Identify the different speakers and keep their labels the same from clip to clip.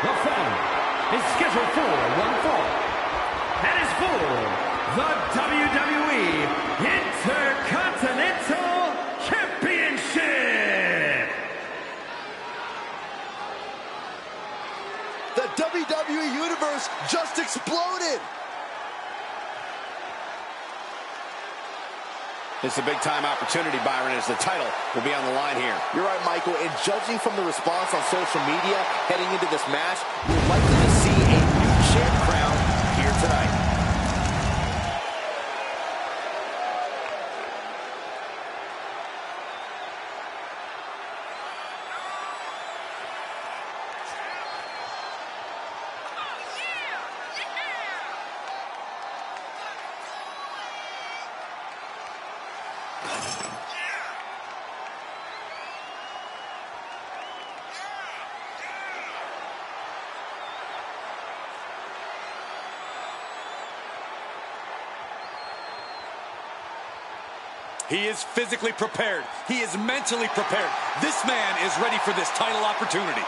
Speaker 1: The following is scheduled for one fall and is for the WWE Intercontinental Championship.
Speaker 2: The WWE Universe just exploded.
Speaker 3: It's a big-time opportunity, Byron, as the title will be on the line here.
Speaker 2: You're right, Michael, and judging from the response on social media heading into this match, you're likely to see a new champ crowned here tonight.
Speaker 4: He is physically prepared. He is mentally prepared. This man is ready for this title opportunity.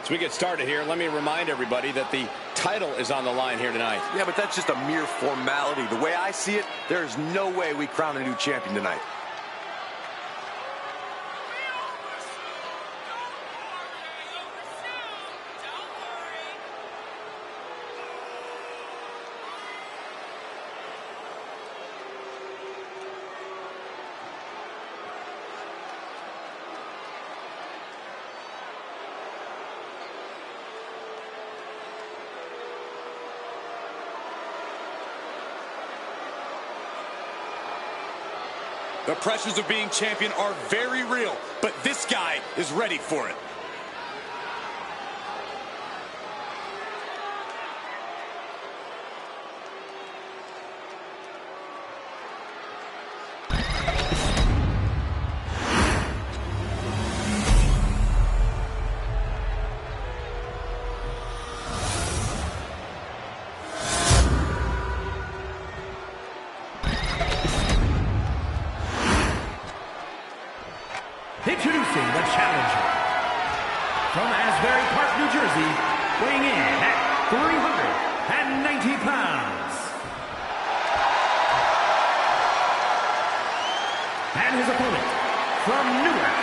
Speaker 3: As we get started here, let me remind everybody that the title is on the line here tonight.
Speaker 4: Yeah, but that's just a mere formality. The way I see it, there is no way we crown a new champion tonight. The pressures of being champion are very real, but this guy is ready for it.
Speaker 1: Introducing the challenger from Asbury Park, New Jersey, weighing in at 390 pounds. And his opponent from Newark,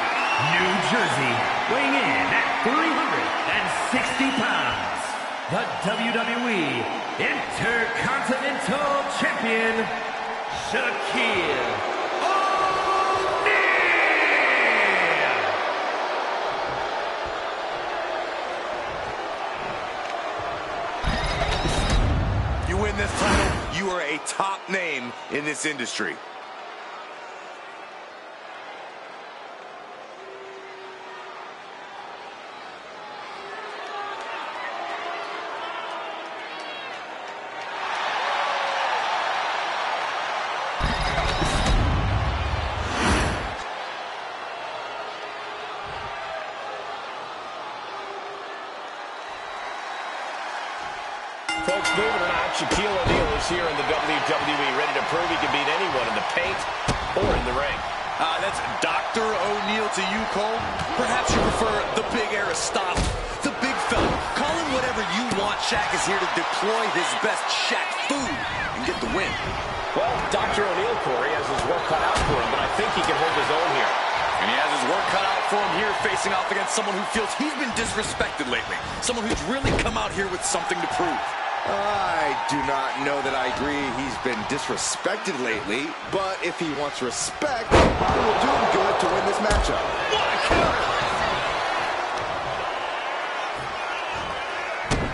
Speaker 1: New Jersey, weighing in at 360 pounds. The WWE Intercontinental Champion, Shaquille.
Speaker 4: Win this title, you are a top name in this industry.
Speaker 3: Folks, moving it on, Shaquille O'Neal is here in the WWE, ready to prove he can beat anyone in the paint or in the ring.
Speaker 4: That's Dr. O'Neal to you, Cole. Perhaps you prefer the big Aristotle, the big fella. Call him whatever you want. Shaq is here to deploy his best Shaq food and get the win.
Speaker 3: Well, Dr. O'Neal, Corey, has his work cut out for him, but I think he can hold his own here.
Speaker 4: And he has his work cut out for him here, facing off against someone who feels he's been disrespected lately. Someone who's really come out here with something to prove.
Speaker 2: I do not know that I agree he's been disrespected lately, but if he wants respect, it will do him good to win this matchup.
Speaker 4: What a counter!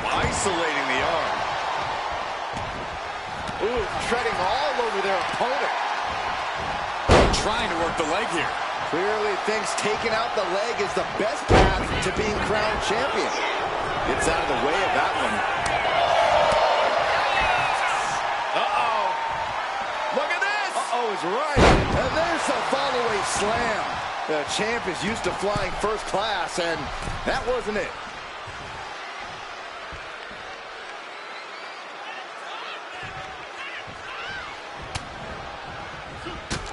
Speaker 4: Isolating the arm.
Speaker 2: Ooh, treading all over their opponent.
Speaker 4: Trying to work the leg here.
Speaker 2: Clearly thinks taking out the leg is the best path to being crowned champion. Gets out of the way of that one.
Speaker 3: Uh-oh. Look at this.
Speaker 2: Uh-oh is right. And there's a follow-away slam. The champ is used to flying first class, and that wasn't it.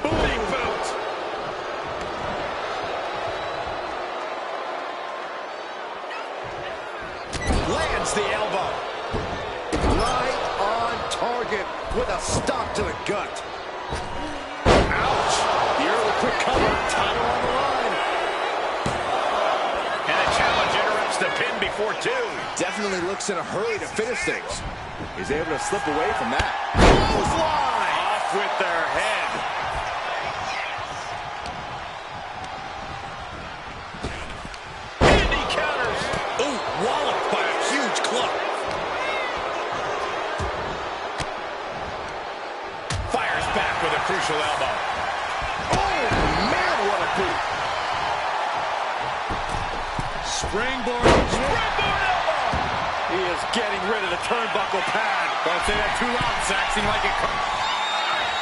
Speaker 3: Big boot. Lands the elbow.
Speaker 2: Right on target with a stop to the gut.
Speaker 3: Ouch.
Speaker 2: The early quick cover, title on the line.
Speaker 3: And the challenge interrupts the pin before two.
Speaker 2: Definitely looks in a hurry to finish things. He's able to slip away from that.
Speaker 3: Clothesline. Off with their head. And he counters.
Speaker 4: Ooh, walloped by a huge club.
Speaker 3: Fires back with a crucial elbow.
Speaker 2: Oh, man, what a boot.
Speaker 4: Springboard.
Speaker 3: Springboard elbow.
Speaker 4: He is getting rid of the turnbuckle pad. Don't say that too loud, Saxon, like it comes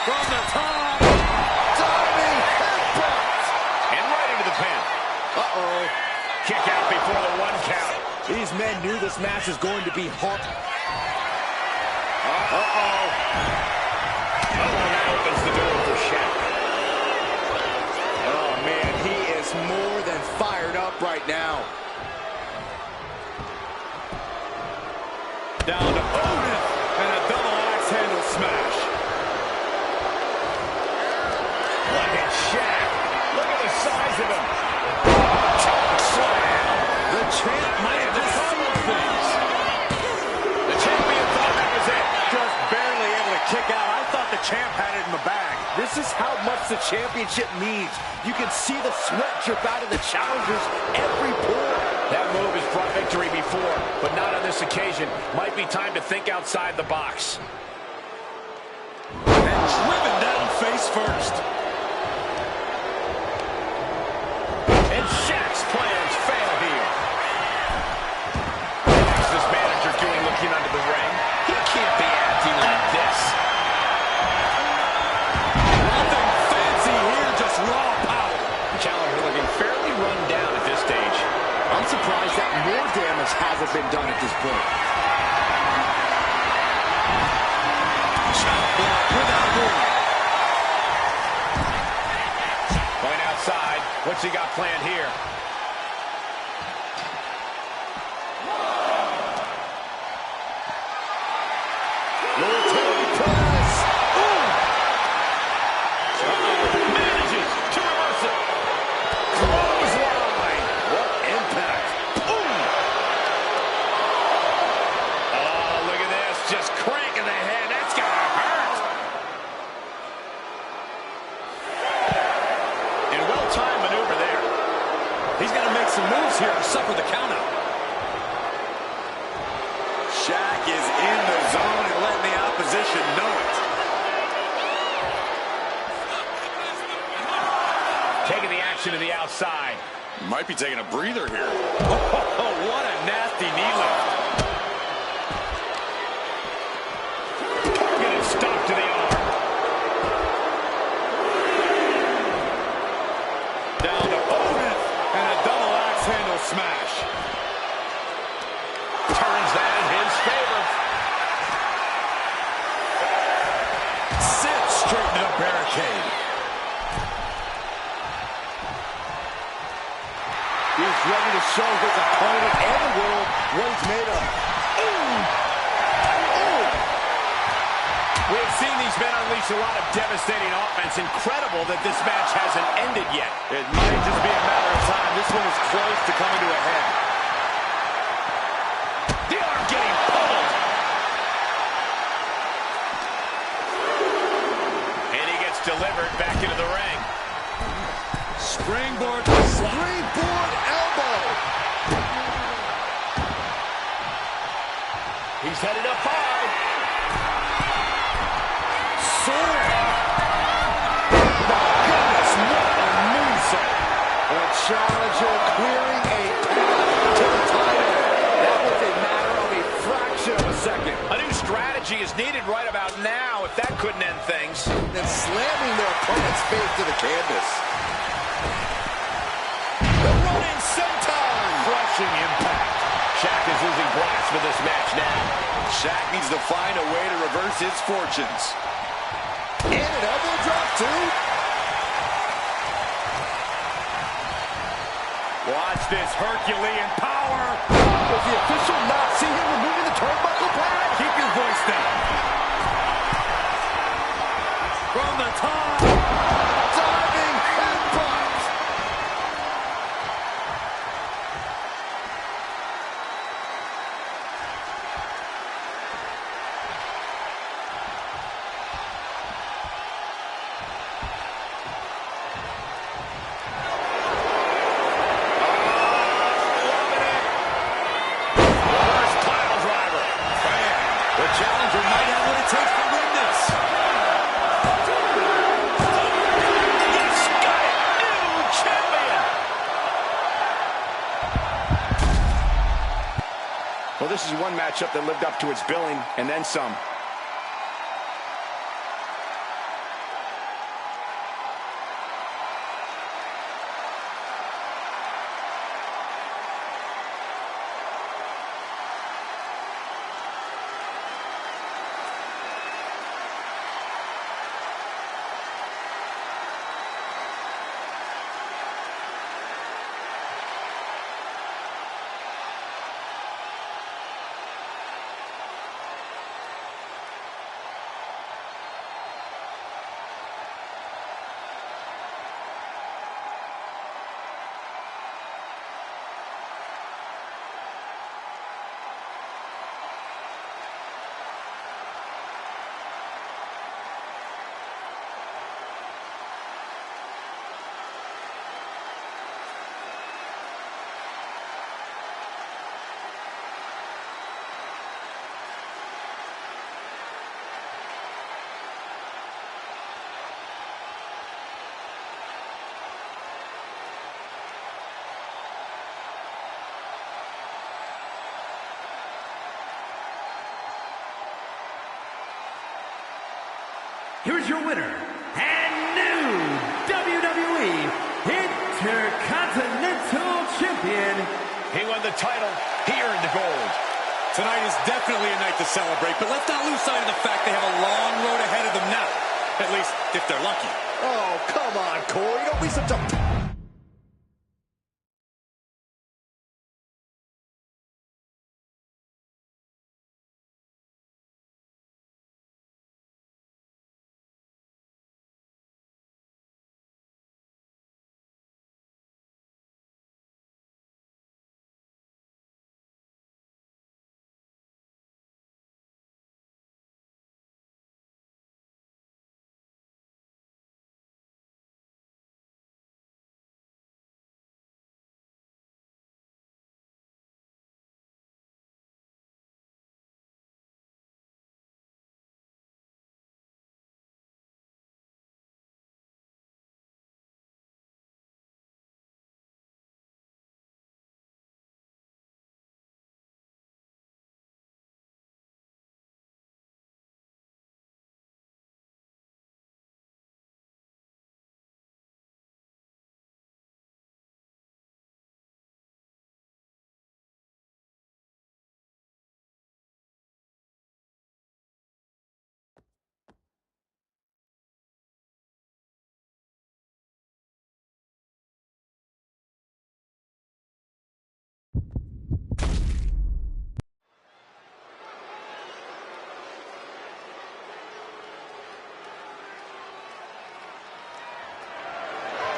Speaker 4: from the top.
Speaker 2: Diving headbutt.
Speaker 3: And right into the pin.
Speaker 2: Uh-oh.
Speaker 3: Kick out before the 1 count.
Speaker 2: These men knew this match was going to be hard.
Speaker 3: Uh-oh. Oh, that opens the door for Shaq.
Speaker 2: Oh, man, he is more than fired up right now.
Speaker 4: Down to Otis, and a double axe handle smash.
Speaker 3: Look at Shaq. Look at the size of him. Choke slam.
Speaker 2: The champ might have just seen things.
Speaker 3: The champion thought that was it.
Speaker 2: Just barely able to kick out. I thought the champ had it in the bag. This is how much the championship means. You can see the sweat drip out of the challengers every pore.
Speaker 3: That move has brought victory before, but not on this occasion. Might be time to think outside the box.
Speaker 4: And driven down face first.
Speaker 3: And Shaq's plans fail here. What's this manager doing looking under the ring? He can't be acting like this.
Speaker 4: Nothing fancy here, just raw power.
Speaker 3: Challenger looking fairly run down at this stage.
Speaker 2: I'm surprised that more damage hasn't been done at this point.
Speaker 4: Chop block without warning.
Speaker 3: Going outside. What's he got planned here?
Speaker 2: Military press.
Speaker 3: Manages to reverse it. Clothesline.
Speaker 2: What impact.
Speaker 3: Oh, look at this. Just cranking the head. That's gonna hurt. And well-timed maneuver there.
Speaker 4: He's going to make some moves here to suffer the countout. Shaq is in the zone and letting the opposition know it.
Speaker 3: Taking the action to the outside.
Speaker 4: Might be taking a breather here. Oh, what a nasty knee lift.
Speaker 3: Targeted stop to the arm.
Speaker 4: Down to Otis, and a double axe handle smash.
Speaker 3: Turns that in his favor.
Speaker 4: Sit straight into the barricade.
Speaker 2: He's ready to show his opponent and the world what he's made of.
Speaker 3: We've seen these men unleash a lot of devastating offense. Incredible that this match hasn't ended yet.
Speaker 4: It might just be a matter of time. This one is close to coming to a head.
Speaker 3: The arm getting pulled. And he gets delivered back into the ring.
Speaker 4: Springboard slap.
Speaker 2: Springboard elbow.
Speaker 3: He's headed up high.
Speaker 2: Sword. My goodness, what a moonsault.
Speaker 3: is needed right about now if that couldn't end things.
Speaker 2: And slamming their opponent's face to the canvas.
Speaker 3: The running senton. Crushing impact. Shaq is losing grasp of this match now.
Speaker 2: Shaq needs to find a way to reverse his fortunes. And an elbow drop, too.
Speaker 1: Watch this Herculean power.
Speaker 2: Does the official not see him removing the turnbuckle pad?
Speaker 1: Keep your voice down. From the top.
Speaker 2: Diving headbutt.
Speaker 4: Challenger might have what it takes to win this.
Speaker 3: He's got it. New champion. Well, this is one matchup that lived up to its billing and then some.
Speaker 1: Here's your winner and new WWE Intercontinental Champion.
Speaker 3: He won the title. He earned the gold.
Speaker 4: Tonight is definitely a night to celebrate, but let's not lose sight of the fact they have a long road ahead of them now. At least, if they're lucky.
Speaker 2: Oh, come on, Corey. Don't be such a...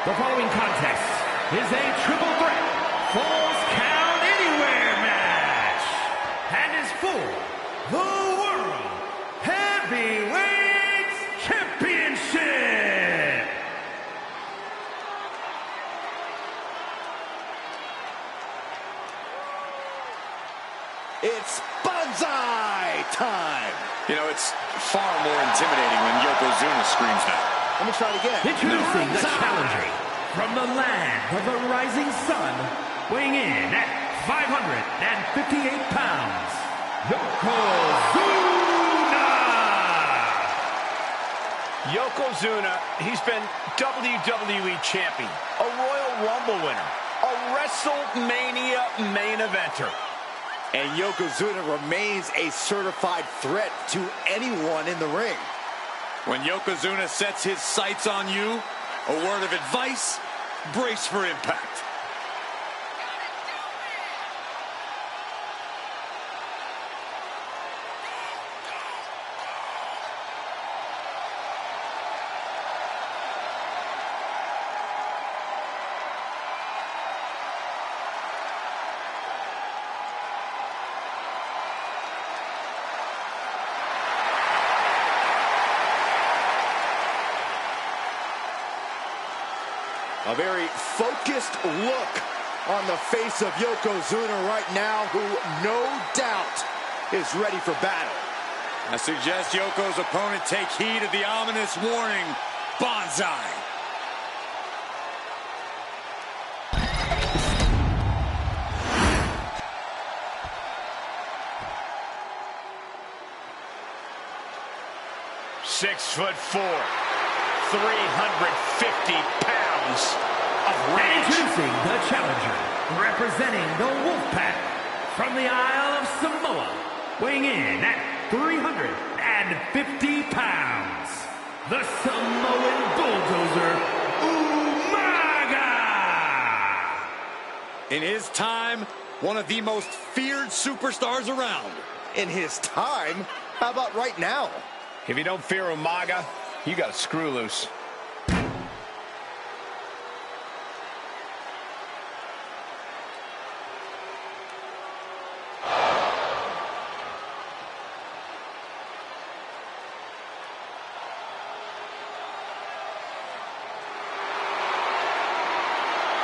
Speaker 1: The following contest is a triple threat Falls Count Anywhere match and is for the World Heavyweight Championship.
Speaker 2: It's Banzai time!
Speaker 4: You know, it's far more intimidating when Yokozuna screams now.
Speaker 2: Let me try it again.
Speaker 1: Introducing the challenger from the land of the rising sun, weighing in at 558 pounds, Yokozuna!
Speaker 3: Yokozuna, he's been WWE champion, a Royal Rumble winner, a WrestleMania main eventer.
Speaker 2: And Yokozuna remains a certified threat to anyone in the ring.
Speaker 4: When Yokozuna sets his sights on you, a word of advice, brace for impact.
Speaker 2: A very focused look on the face of Yokozuna right now, who no doubt is ready for battle.
Speaker 4: I suggest Yoko's opponent take heed of the ominous warning, Banzai.
Speaker 3: "6'4", 350 pounds of range.
Speaker 1: Introducing the challenger, representing the Wolfpack from the Isle of Samoa, weighing in at 350 pounds, the Samoan Bulldozer, Umaga!
Speaker 4: In his time, one of the most feared superstars around.
Speaker 2: In his time? How about right now?
Speaker 3: If you don't fear Umaga, you got a screw loose.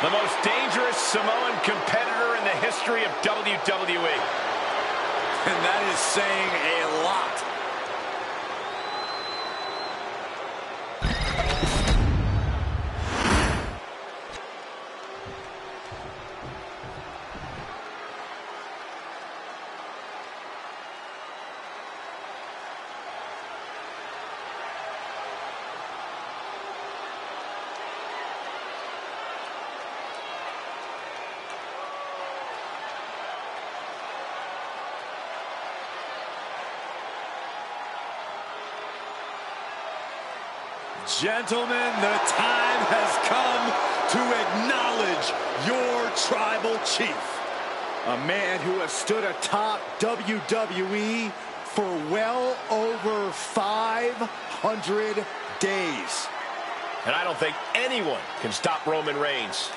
Speaker 3: The most dangerous Samoan competitor in the history of WWE.
Speaker 4: And that is saying a lot. Gentlemen, the time has come to acknowledge your tribal chief.
Speaker 2: A man who has stood atop WWE for well over 500 days.
Speaker 3: And I don't think anyone can stop Roman Reigns.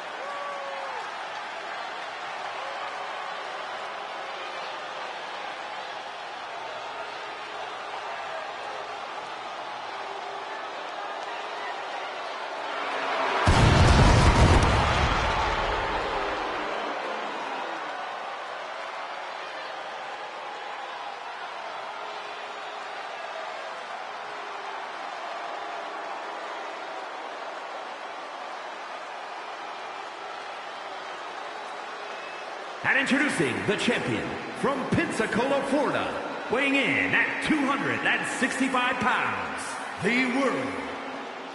Speaker 1: And introducing the champion from Pensacola, Florida, weighing in at 265 pounds, the World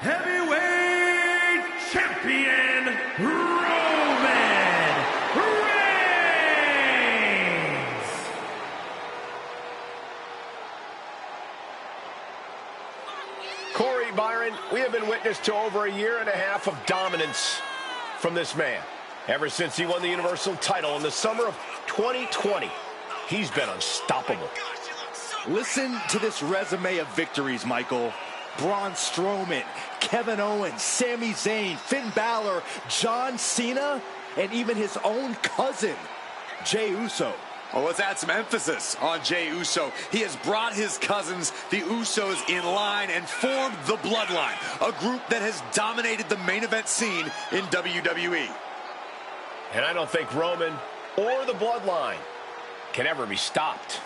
Speaker 1: Heavyweight Champion, Roman Reigns!
Speaker 3: Corey, Byron, we have been witness to over a year and a half of dominance from this man. Ever since he won the Universal title in the summer of 2020, he's been unstoppable.
Speaker 2: Listen to this resume of victories, Michael. Braun Strowman, Kevin Owens, Sami Zayn, Finn Balor, John Cena, and even his own cousin, Jey Uso.
Speaker 4: Well, let's add some emphasis on Jey Uso. He has brought his cousins, the Usos, in line and formed the Bloodline, a group that has dominated the main event scene in WWE.
Speaker 3: And I don't think Roman or the Bloodline can ever be stopped.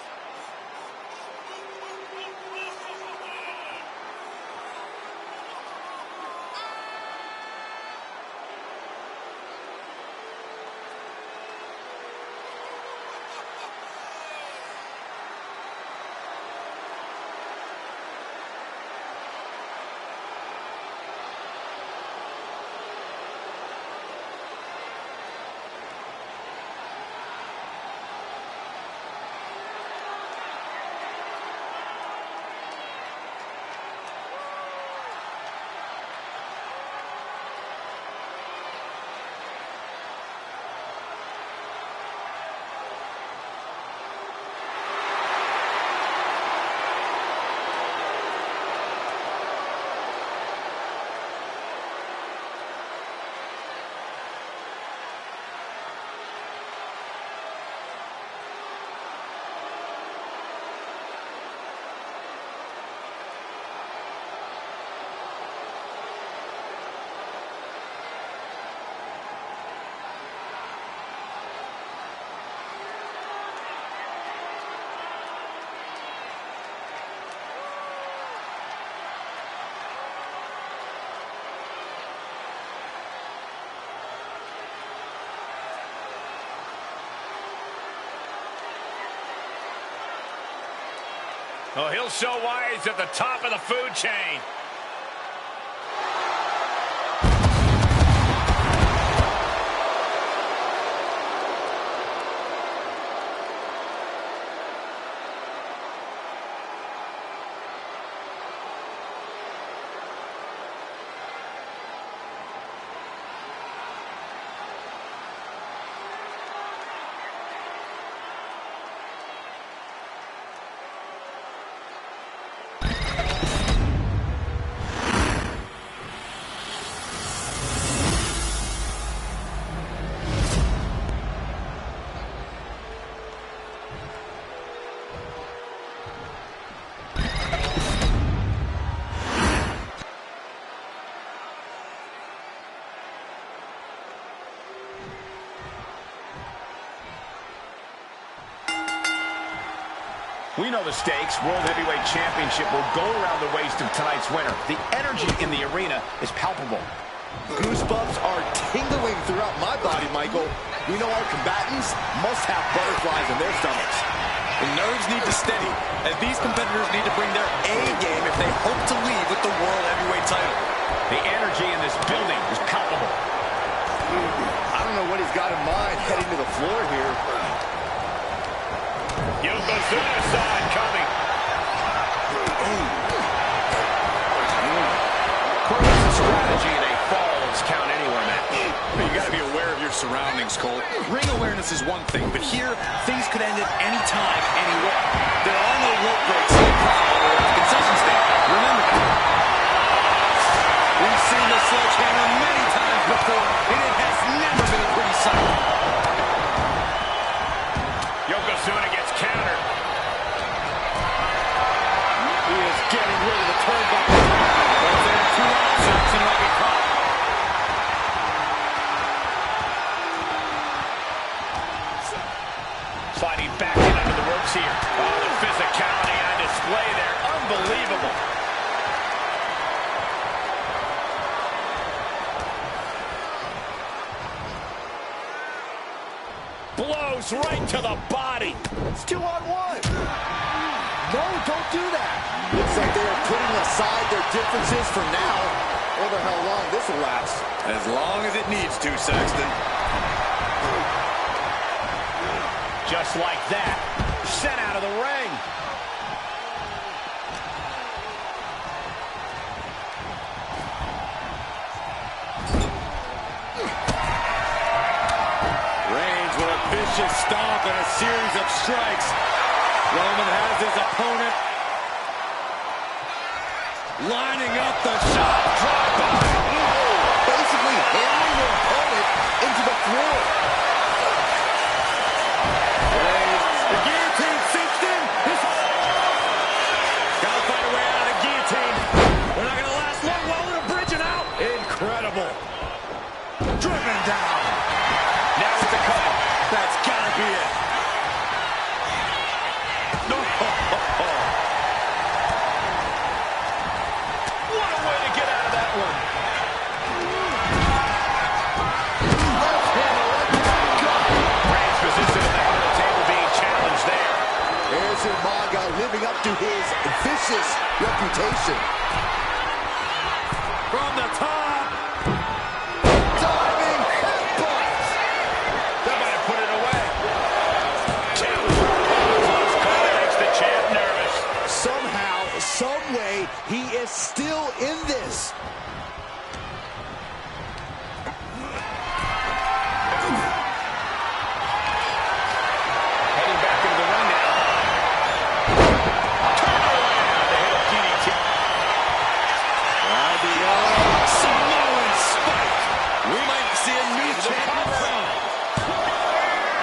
Speaker 3: Oh, he'll show why he's at the top of the food chain. We know the stakes. World Heavyweight Championship will go around the waist of tonight's winner. The energy in the arena is palpable.
Speaker 2: Goosebumps are tingling throughout my body, Michael. We know our combatants must have butterflies in their stomachs.
Speaker 4: The nerves need to steady, as these competitors need to bring their A game if they hope to leave with the World Heavyweight title.
Speaker 3: The energy in this building is palpable.
Speaker 2: I don't know what he's got in mind heading to the floor here.
Speaker 3: Yokozuna saw it coming. Crow's strategy in a falls count anywhere match.
Speaker 4: You got to be aware of your surroundings, Cole. Ring awareness is one thing, but here, things could end at any time, anywhere. There are no rope breaks in the crowd or at the concession stand. Remember that. We've seen the sledgehammer many times before, and it has never been a pretty sight.
Speaker 3: Yokozuna gets countered.
Speaker 2: He is getting rid of the turnbuckle.
Speaker 4: But there are two options, and he'll be caught.
Speaker 3: Sliding back in under the ropes here. Oh, the physicality on display there. Unbelievable. Blows right to the body.
Speaker 2: It's 2-on-1. No, don't do that. Looks like they are putting aside their differences for now. Wonder how long this will last.
Speaker 4: As long as it needs to, Saxton.
Speaker 3: Just like that. Sent out of the ring.
Speaker 4: Reigns with a vicious stomp and a series of strikes. Roman has his opponent lining up the shot. Drive-by.
Speaker 2: Basically hammering their opponent into the floor.
Speaker 4: The guillotine sinks in. Gotta find a way out of the guillotine. We're not gonna last long while they're bridging out. Incredible. Driven down.
Speaker 3: Now it's a cover.
Speaker 4: That's gotta be it. No.
Speaker 3: What a way to get out of that one. Reigns positioned at the head of the table being challenged there.
Speaker 2: There's Umaga living up to his vicious reputation.
Speaker 4: From the top.
Speaker 2: Diving headbutt.
Speaker 3: That might have put it away. Call makes the champ nervous.
Speaker 2: Somehow, some way, he is still in this.
Speaker 3: Heading back into the ring now. Turn around to hit a DDT.
Speaker 4: Samoan spike. We might see a new champion.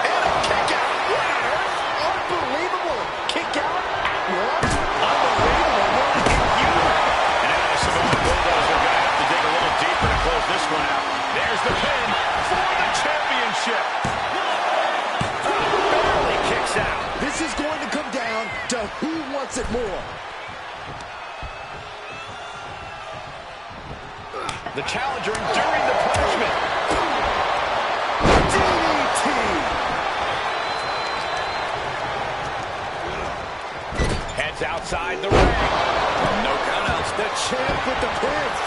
Speaker 3: And a kick out. What on earth?
Speaker 2: Unbelievable. Kick out at once.
Speaker 3: Unbelievable. Inhuman. And now the Samoan Bulldozer are going to have to dig a little deeper to close this one out. There's the pin for the championship. Barely kicks out.
Speaker 2: This is going to come down to who wants it more.
Speaker 3: The challenger enduring the punishment.
Speaker 2: DDT.
Speaker 3: Heads It's outside the ring.
Speaker 4: No countouts.
Speaker 2: The champ with the pins.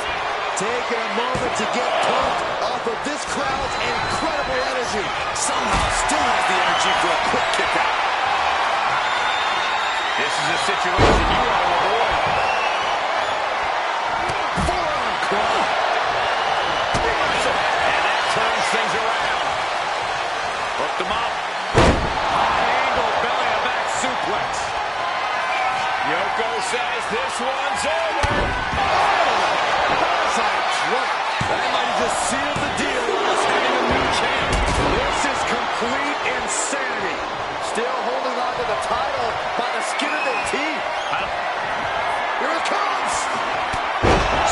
Speaker 2: Taking a moment to get pumped off of this crowd's incredible energy.
Speaker 4: Somehow still has the energy for a quick kick out.
Speaker 3: This is a situation you want to avoid.
Speaker 2: Forearm club.
Speaker 3: And that turns things around.
Speaker 4: Hooked him up. High angle belly to back suplex.
Speaker 3: Yoko says this one's over.
Speaker 4: That might have just sealed the deal on us having a new champ.
Speaker 2: This is complete insanity. Still holding on to the title by the skin of their teeth. Here it comes.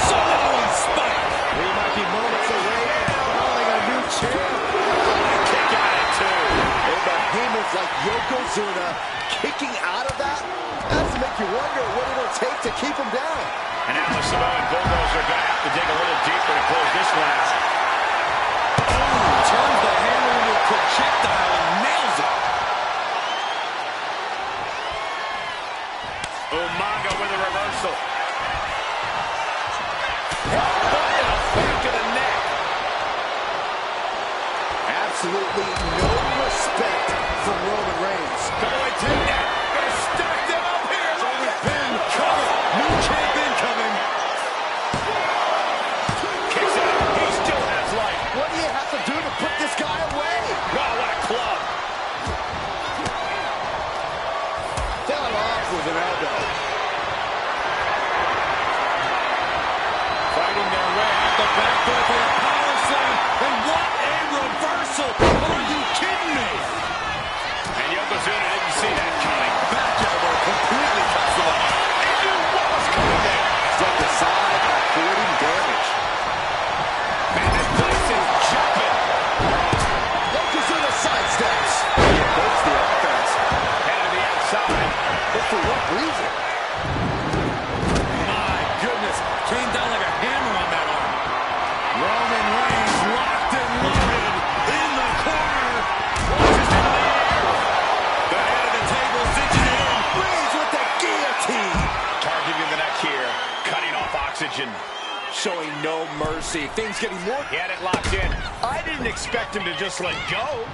Speaker 4: Samoan spike.
Speaker 2: We might be moments away from crowning a new champ.
Speaker 3: Kick out at two.
Speaker 2: A behemoth like Yokozuna kicking out of that? That has to make you wonder what it'll take to keep him down.
Speaker 3: And now the Samoan Bulldozer are going to have to dig a little deeper to close this one out.
Speaker 4: Turns the hammer into a projectile and nails it.
Speaker 3: Umaga with a reversal.
Speaker 2: Headbutt and a back of the neck. Absolutely no respect from Roman Reigns.
Speaker 3: Going to net. Going to stack them up here.
Speaker 2: Only pin cover. New champ incoming.
Speaker 3: Kicks out. He still has life.
Speaker 2: What do you have to do to put this guy away?
Speaker 3: Wow, what a club.
Speaker 2: Fell off with an elbow.
Speaker 4: Fighting their way out the back door for a power slam. And what a reversal. Are you kidding me?
Speaker 3: And Yokozuna didn't see that coming.
Speaker 4: Back elbow completely cuts him off.
Speaker 3: He knew what was coming there.
Speaker 2: Stepped aside, avoiding damage.
Speaker 3: Man, this place is jumping.
Speaker 2: Yokozuna sidesteps. Breaks the offense.
Speaker 3: Headed to the outside.
Speaker 2: But for what reason?
Speaker 4: My goodness. Came down like a hammer on that arm. Roman Reigns locked and loaded in the corner. Watches him in the air. The head of the table cinching it in.
Speaker 2: Reigns with the guillotine.
Speaker 3: Targeting the neck here. Cutting off oxygen.
Speaker 2: Showing no mercy. Things getting more...
Speaker 3: He had it locked in. I didn't expect him to just let go.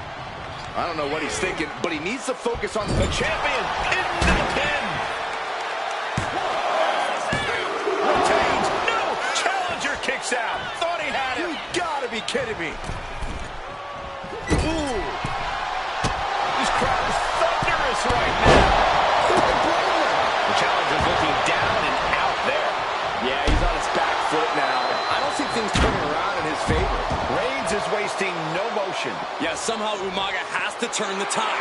Speaker 2: I don't know what he's thinking, but he needs to focus on
Speaker 3: The champion in the pin. Retains. No. Challenger kicks out. Thought he had it.
Speaker 2: You gotta be kidding me.
Speaker 3: Ooh. This crowd is thunderous right now. The challenger's looking down and out there.
Speaker 2: Yeah, he's on his back foot now. I don't see things turning around in his favor.
Speaker 3: Reigns is wasting no motion.
Speaker 4: Yeah, somehow Umaga has to turn the tide.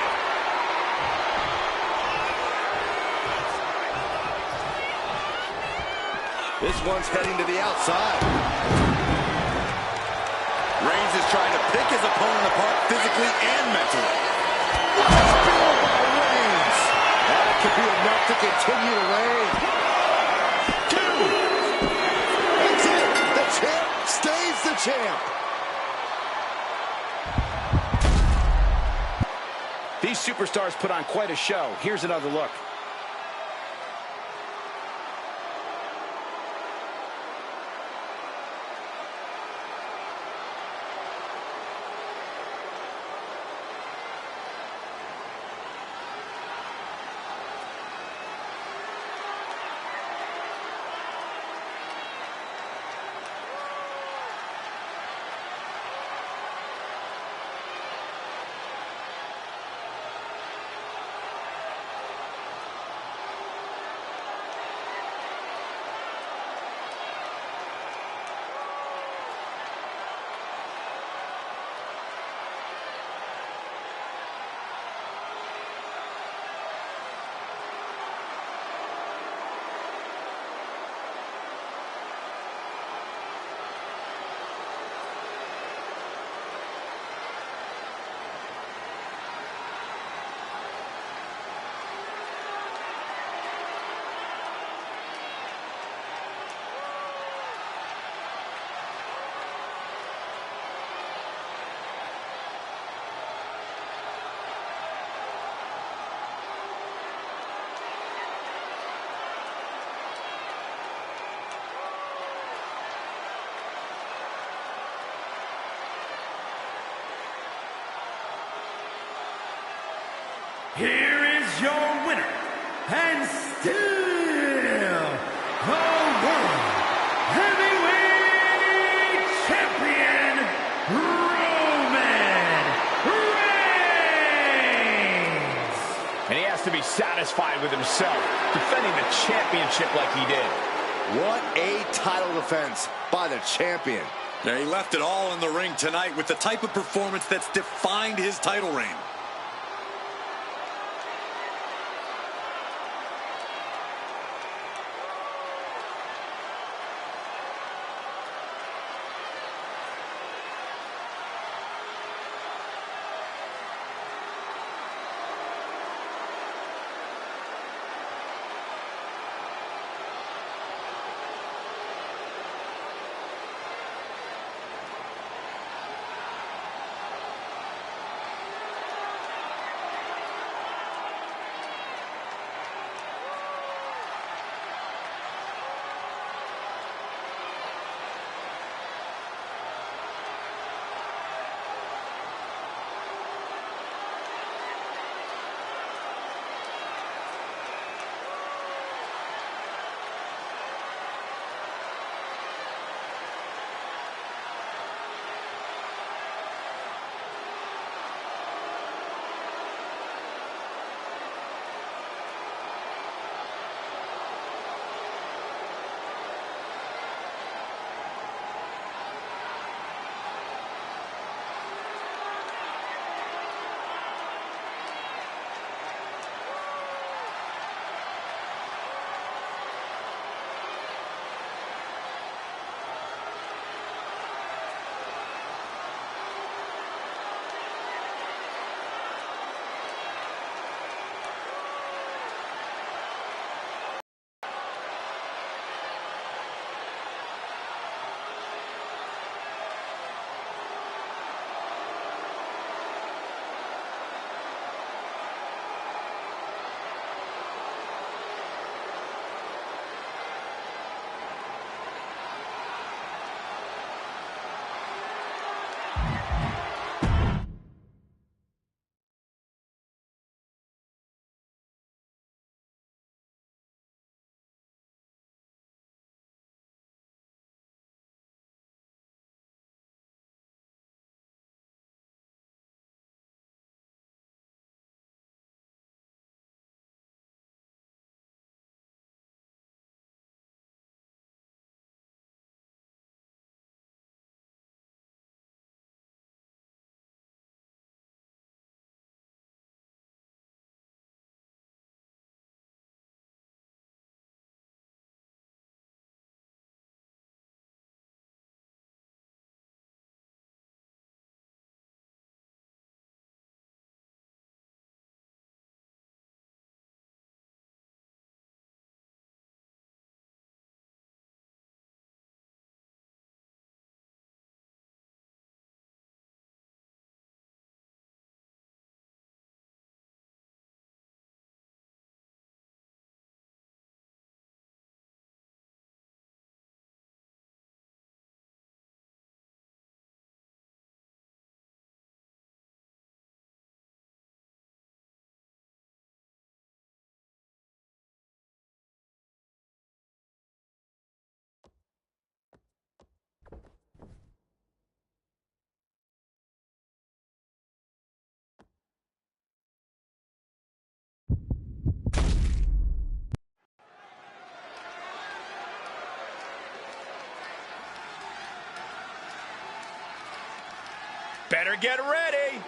Speaker 2: This one's heading to the outside.
Speaker 4: Reigns is trying to pick his opponent apart physically and mentally.
Speaker 2: Spear by Reigns. That could be enough to continue to reign. Two. That's it. The champ stays the champ. These superstars put on quite a show. Here's another look.
Speaker 3: satisfied with himself, defending the championship like he did.
Speaker 2: What a title defense by the champion.
Speaker 4: Yeah, he left it all in the ring tonight with the type of performance that's defined his title reign.
Speaker 3: Better get ready.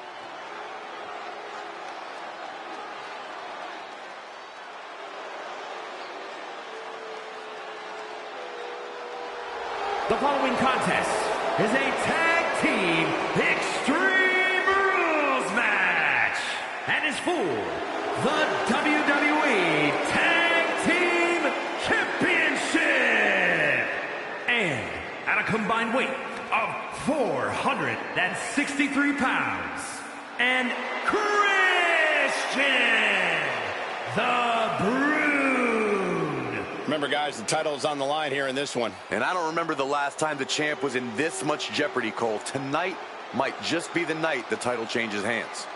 Speaker 1: The following contest is a tag team Extreme Rules match and is for the WWE Tag Team Championship. And at a combined weight of 463 pounds, and Christian the Brood.
Speaker 3: Remember, guys, the title is on the line here in this one.
Speaker 4: And I don't remember the last time the champ was in this much jeopardy, Cole. Tonight might just be the night the title changes hands.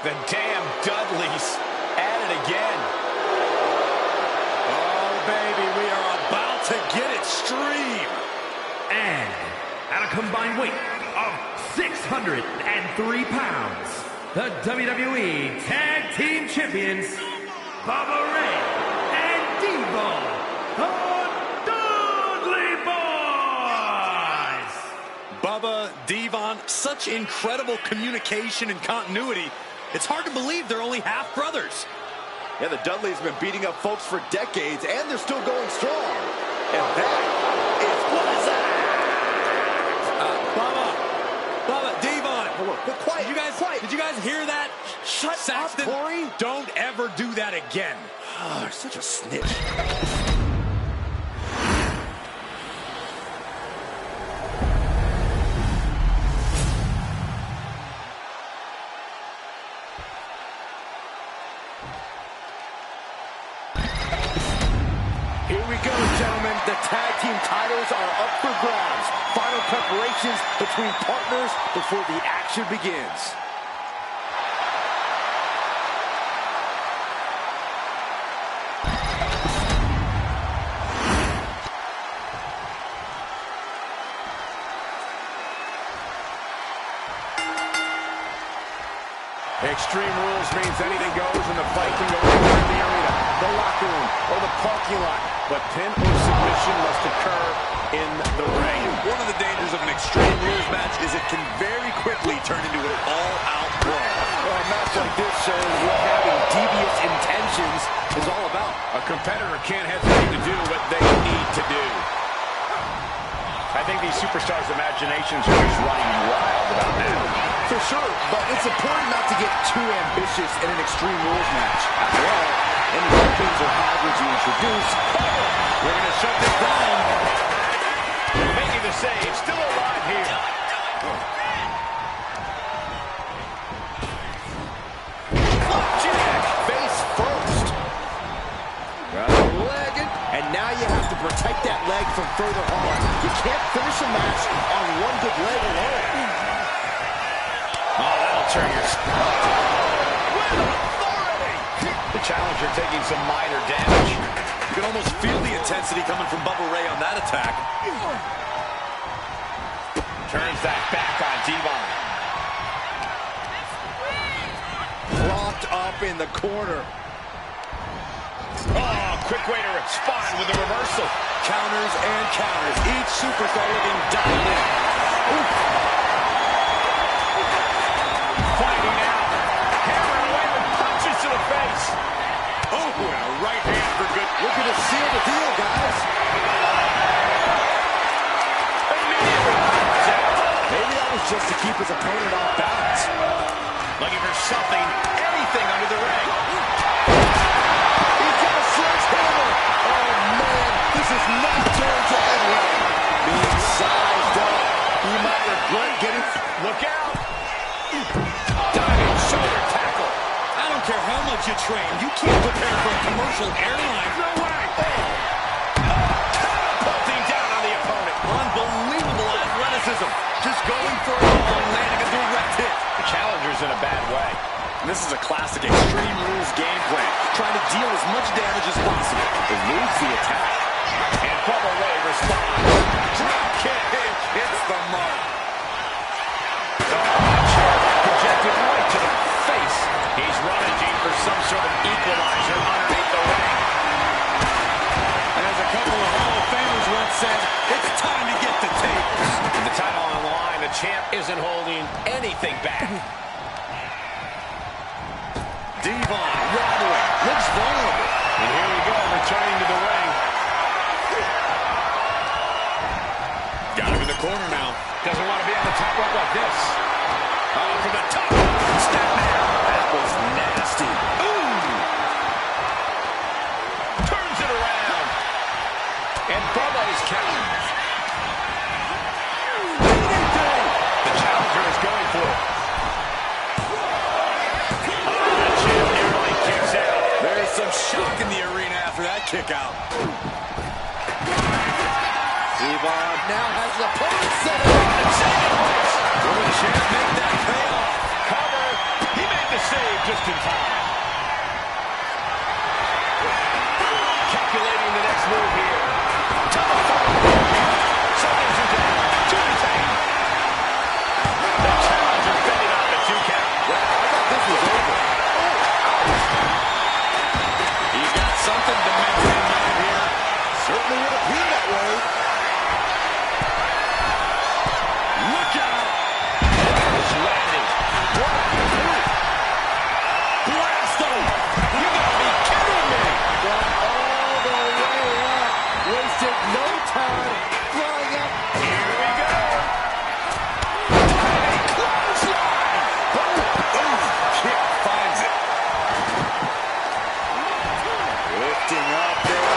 Speaker 3: The damn Dudleys at it again.
Speaker 4: Oh, baby, we are about to get extreme.
Speaker 1: And at a combined weight of 603 pounds, the WWE Tag Team Champions, Bubba Ray and Devon, the Dudley Boys.
Speaker 4: Bubba, Devon, such incredible communication and continuity. It's hard to believe they're only half brothers.
Speaker 2: Yeah, the Dudleys have been beating up folks for decades, and they're still going strong. And that is what is that?
Speaker 4: Bubba, Devon.
Speaker 2: Quiet,
Speaker 4: Did you guys hear that?
Speaker 2: Shut
Speaker 4: Saxton,
Speaker 2: up, Corey.
Speaker 4: don't ever do that again.
Speaker 2: Oh, you're such a snitch. Here we go, gentlemen. The tag team titles are up for grabs. Final preparations between partners before the action begins.
Speaker 3: Extreme Rules means anything goes and the fight can go anywhere in the arena, the locker room, or the parking lot. But pin or submission must occur in the ring.
Speaker 4: One of the dangers of an Extreme Rules match is it can very quickly turn into an all-out brawl.
Speaker 2: Well, a match like this shows what having devious intentions is all about.
Speaker 3: A competitor can't hesitate to do what they need to do. I think these superstars' imaginations are just running wild about that.
Speaker 2: For sure, but it's important not to get too ambitious in an Extreme Rules match. After all, any weapons or hazards you introduce,
Speaker 3: We're going to shut this down. Making the save, still alive here.
Speaker 2: Jack, face first. Got a leg, and now you have to protect that leg from further harm. You can't finish a match on one good leg alone.
Speaker 3: Oh, that'll turn your spot. With authority. The challenger taking some minor damage.
Speaker 4: You can almost feel the intensity coming from Bubba Ray on that attack.
Speaker 3: Turns that back on Devon.
Speaker 2: Locked up in the corner.
Speaker 3: Oh, quick way to respond with a reversal.
Speaker 4: Counters and counters. Each superstar looking dialed in.
Speaker 3: Finding out. Hammering away with punches to the face.
Speaker 4: Oh, and a right hand for good.
Speaker 2: Looking to seal the deal, guys.
Speaker 3: Immediately pops out.
Speaker 2: Maybe that was just to keep his opponent off balance.
Speaker 3: Looking for something, anything under the ring.
Speaker 2: He's got a sledgehammer. Oh, man, this is not going to end well. Being sized up. He might regret getting...
Speaker 3: Look out. Diving shoulder tackle.
Speaker 4: I don't care how much you train. You can't prepare for a commercial airline.
Speaker 3: No way. Catapulting down on the opponent.
Speaker 4: Unbelievable athleticism. Just going for it all and landing a direct hit.
Speaker 3: The challenger's in a bad way.
Speaker 4: And this is a classic Extreme Rules game plan. Trying to deal as much damage as possible.
Speaker 2: Eludes the attack.
Speaker 3: And Bubba Ray responds.
Speaker 4: Drop kick. Hits the mark.
Speaker 3: Projected right to the face. He's rummaging for some sort of equalizer underneath the ring.
Speaker 4: And as a couple of Hall of Famers once said, it's time to get the tables.
Speaker 3: With the title on the line, the champ isn't holding anything back.
Speaker 4: Devon wobbling. Looks vulnerable.
Speaker 3: And here we go, returning to the ring.
Speaker 4: Got him in the corner now.
Speaker 3: Doesn't want to be on the top rope like this. Oh, from the top. Step down.
Speaker 2: That was nasty.
Speaker 3: Ooh. Turns it around. And Bubba is counting. The challenger is going for it. Oh, the champ nearly kicks out.
Speaker 4: There's some shock in the arena after that kick out.
Speaker 2: Devon now has the opponent set up.
Speaker 4: Will the champ make that payoff?
Speaker 3: Cover. He made the save. just in time. Calculating the next move here. To the floor. Shoulders are down. To the tank. The challenger fending off the 2 count.
Speaker 4: Wow, I thought this was over. He's got something to mention in mind here. Certainly would appear that way. Look out!
Speaker 3: It's landing. 1, 2. Blast him! You gotta be kidding me!
Speaker 2: From all the way up. Wasted no time. Flying up.
Speaker 3: Here we go. Hey, clothesline! Boom! Kick finds it.
Speaker 4: Lifting up there.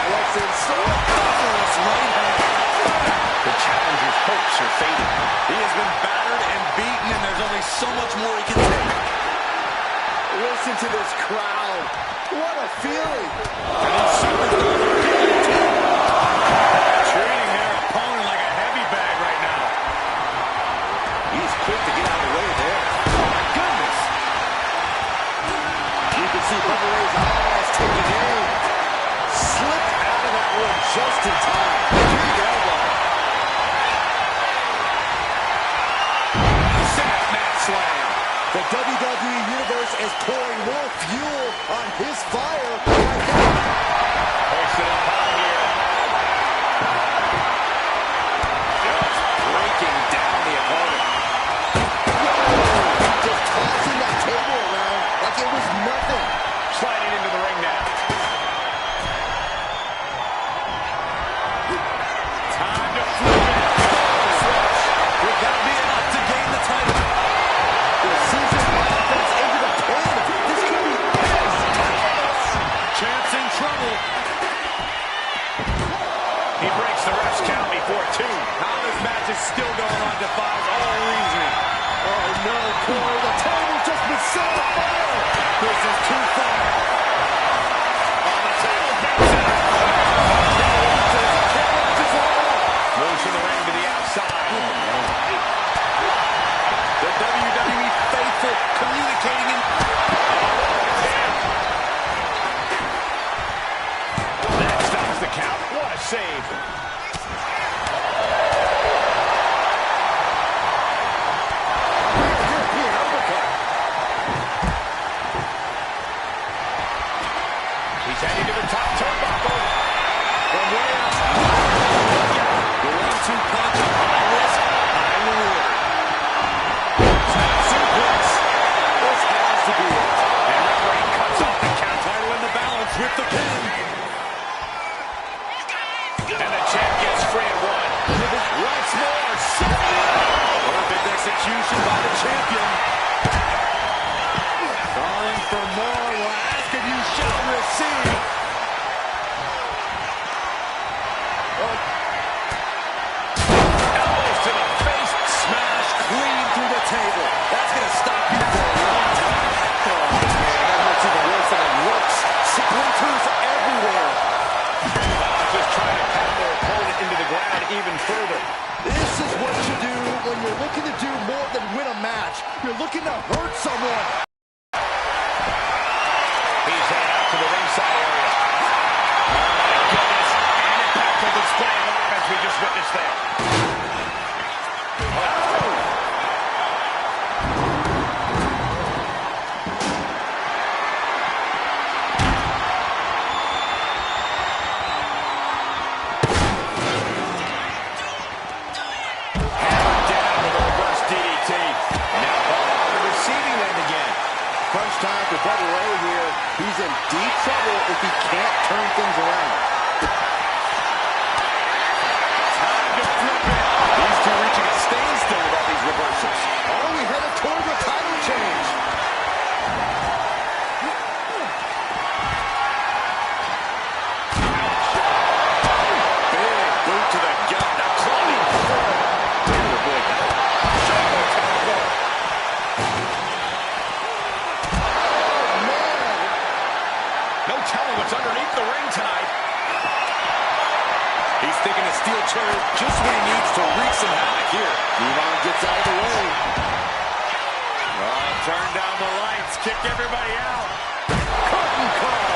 Speaker 4: What's in store? Fabulous right hand.
Speaker 3: The challenger's hopes are fading.
Speaker 4: He has been battered and beaten, and there's only so much more he can take.
Speaker 2: Listen to this crowd. What a feeling.
Speaker 4: And these superstars are treating their opponent like a heavy bag right now. He's quick to get out of the way there. Oh, my goodness.
Speaker 2: You can see Bubba Ray's eyes taking aim. Slipped out of that one just in time. Big elbow.
Speaker 4: Set mat slam.
Speaker 2: The WWE Universe is pouring more fuel on his fire right now.
Speaker 3: Hoisted up high here.
Speaker 4: Just breaking down the opponent.
Speaker 2: Just tossing that table around like it was nothing.
Speaker 3: Sliding into the ring now.
Speaker 4: Time to flip it. Switch. Would that be enough to gain the title?
Speaker 2: The season offense into the pin. This could be
Speaker 4: Champ's in trouble.
Speaker 3: He breaks the ref's count before 2.
Speaker 4: How this match is still going on defies all reasoning.
Speaker 2: Oh no, Corey, the table's just been set on fire.
Speaker 4: This is too far.
Speaker 3: On the table, hits it. Moves from the ring to the outside.
Speaker 4: The WWE faithful communicating in.
Speaker 3: That stops the count. What a save.
Speaker 2: European uppercut.
Speaker 3: He's heading to the top turnbuckle. From way up.
Speaker 4: The 1-2 punch of high risk, high reward. Snap suplex.
Speaker 2: This has to be it.
Speaker 3: And referee cuts off the count.
Speaker 4: Title in the balance with the pin.
Speaker 3: And the champ gets free at 1.
Speaker 4: Once more, perfect execution by the champion. Calling for more, will ask and you shall receive.
Speaker 3: Elbows to the face.
Speaker 4: Smash clean through the table. That's going to stop you for a long time.
Speaker 2: Oh, man, that looks even worse than it looks. Splinters everywhere.
Speaker 3: Just trying to pound their opponent into the ground even further.
Speaker 2: This is what you do when you're looking to do more than win a match. You're looking to hurt someone.
Speaker 3: He's heading out to the ringside area. Oh, my goodness. An impactful display of offense we just witnessed there. Hammered down with a reverse DDT. Now ball on the receiving end again.
Speaker 2: Crunch time for Bubba Ray here. He's in deep trouble if he can't turn things around.
Speaker 3: Time to flip it.
Speaker 4: These two reaching a standstill with all these reversals.
Speaker 2: Are we headed toward a title change?
Speaker 4: Big boot to the gut. Now clubbing.
Speaker 3: Shoulder tackle. No telling what's underneath the ring tonight.
Speaker 4: He's thinking a steel chair just when he needs to wreak some havoc here.
Speaker 2: Devon gets out of the way.
Speaker 4: Turn down the lights, kick everybody out. Curtain call.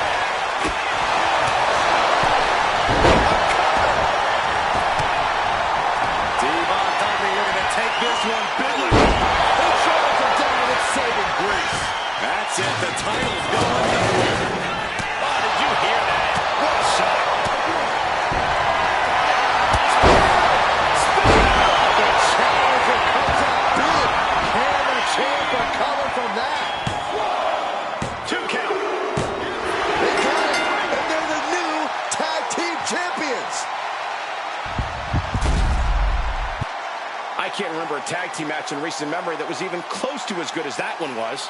Speaker 4: Devon Dudley looking to take this one bigly. The shoulders are down with saving grace. That's it, the title's going nowhere.
Speaker 3: Oh, did you hear that? What a shot.
Speaker 2: The challenger comes up big. Can the champ recover from that?
Speaker 3: 2 count.
Speaker 2: They got it, and they're the new tag team champions.
Speaker 3: I can't remember a tag team match in recent memory that was even close to as good as that one was.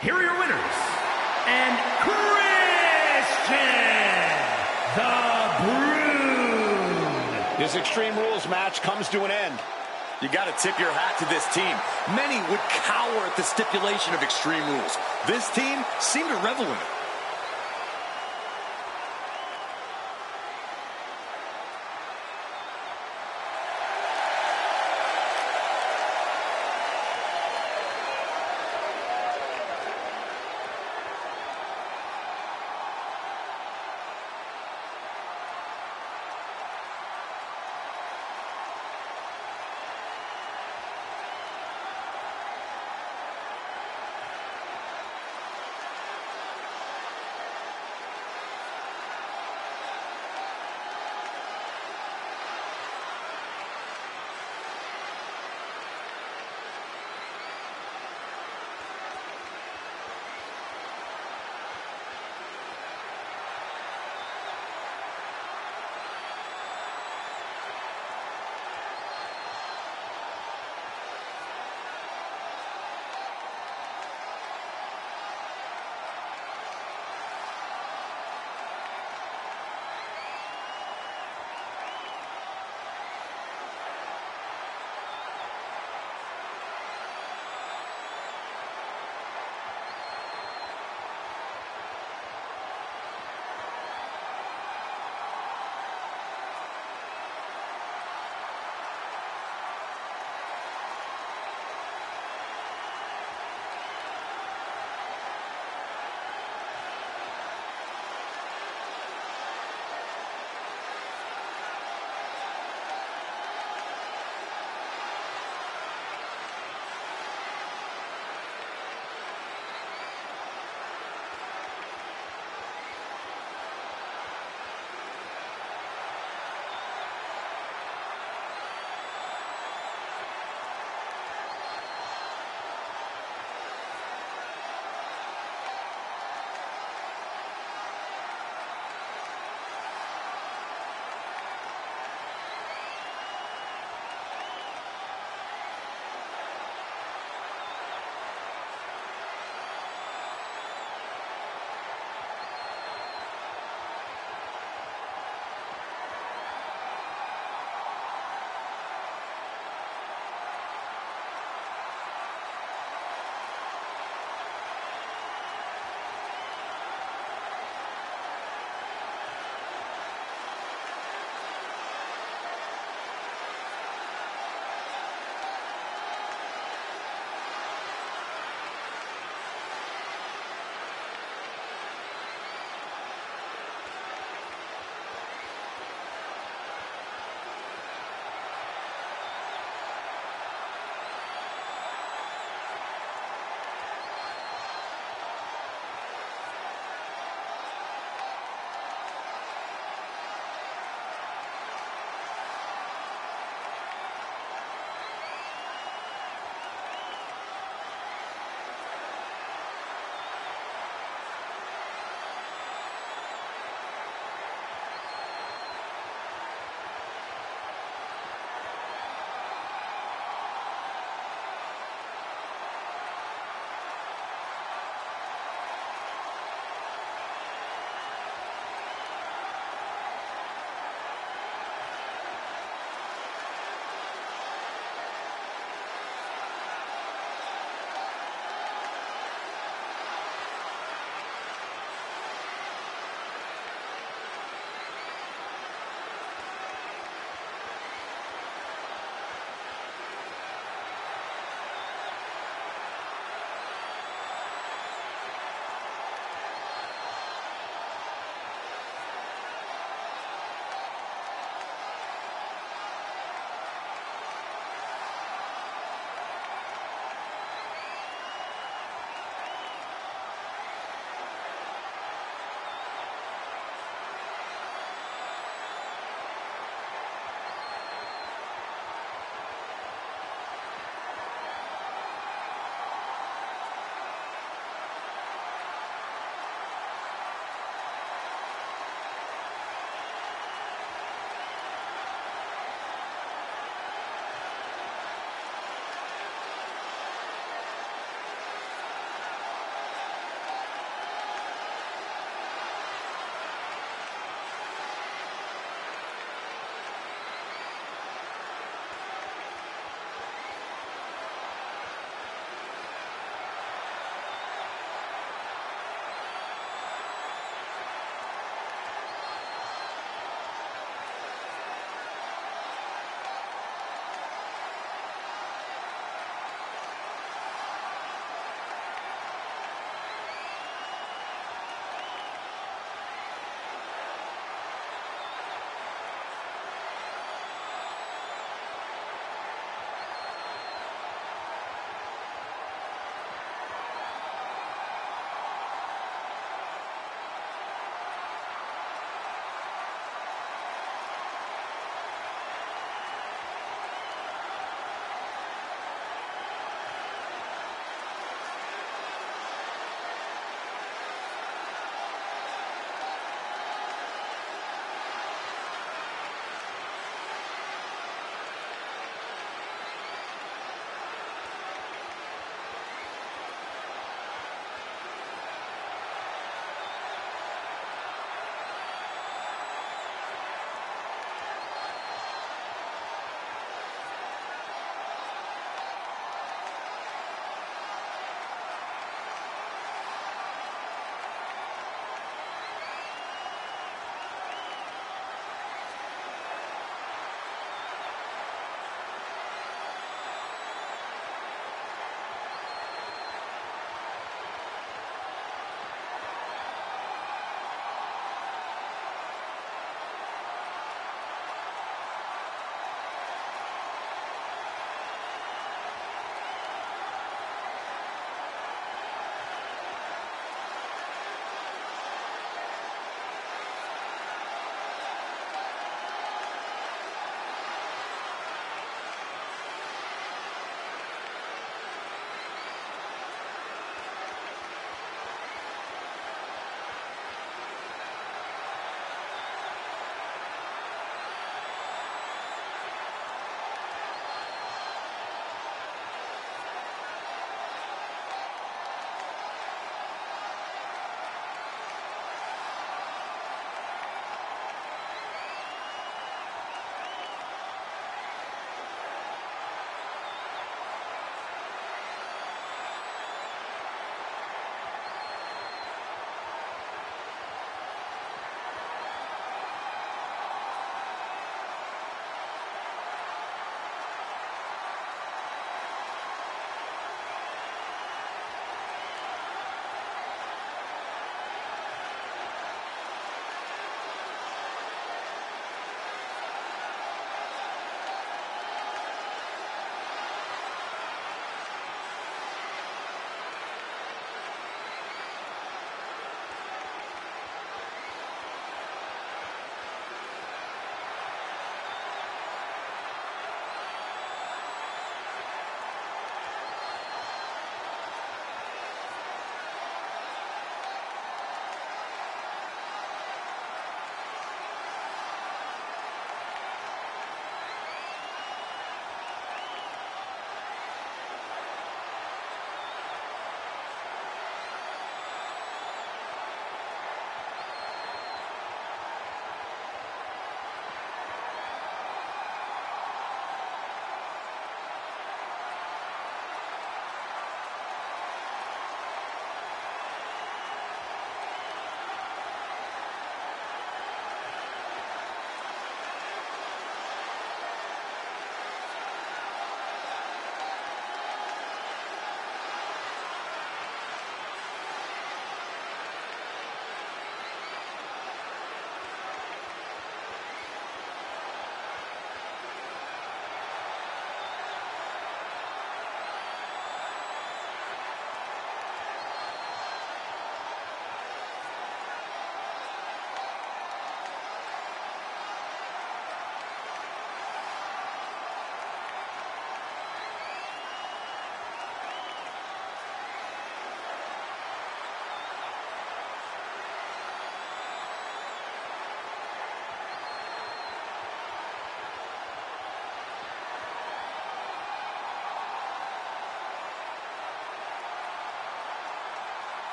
Speaker 1: Here are your winners, and Christian, the Brood.
Speaker 3: This Extreme Rules match comes to an end.
Speaker 4: You got to tip your hat to this team. Many would cower at the stipulation of Extreme Rules. This team seemed to revel in it.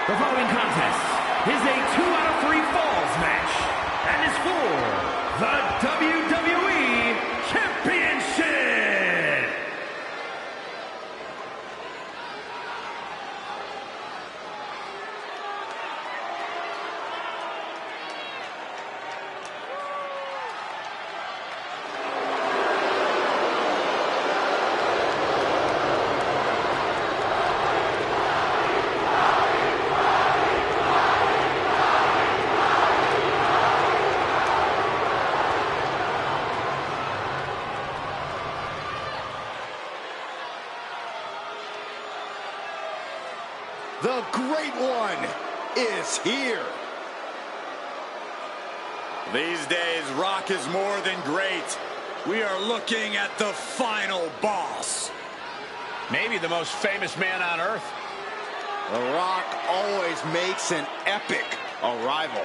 Speaker 1: The following contest is a 2 out of 3 falls match and is for the WWE Championship.
Speaker 2: The Great One is here.
Speaker 4: These days, Rock is more than great. We are looking at the final boss.
Speaker 3: Maybe the most famous man on earth.
Speaker 2: The Rock always makes an epic arrival.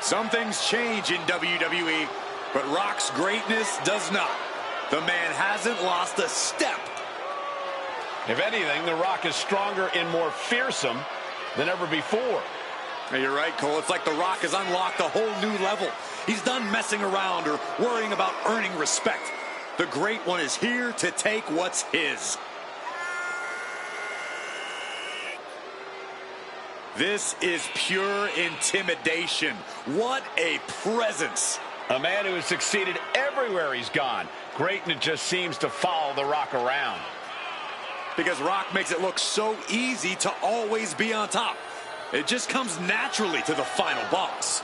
Speaker 4: Some things change in WWE, but Rock's greatness does not. The man hasn't lost a step.
Speaker 3: If anything, The Rock is stronger and more fearsome than ever before.
Speaker 4: You're right, Cole. It's like The Rock has unlocked a whole new level. He's done messing around or worrying about earning respect. The Great One is here to take what's his. This is pure intimidation. What a presence.
Speaker 3: A man who has succeeded everywhere he's gone. Great, and it just seems to follow The Rock around.
Speaker 4: Because Rock makes it look so easy to always be on top. It just comes naturally to the final boss.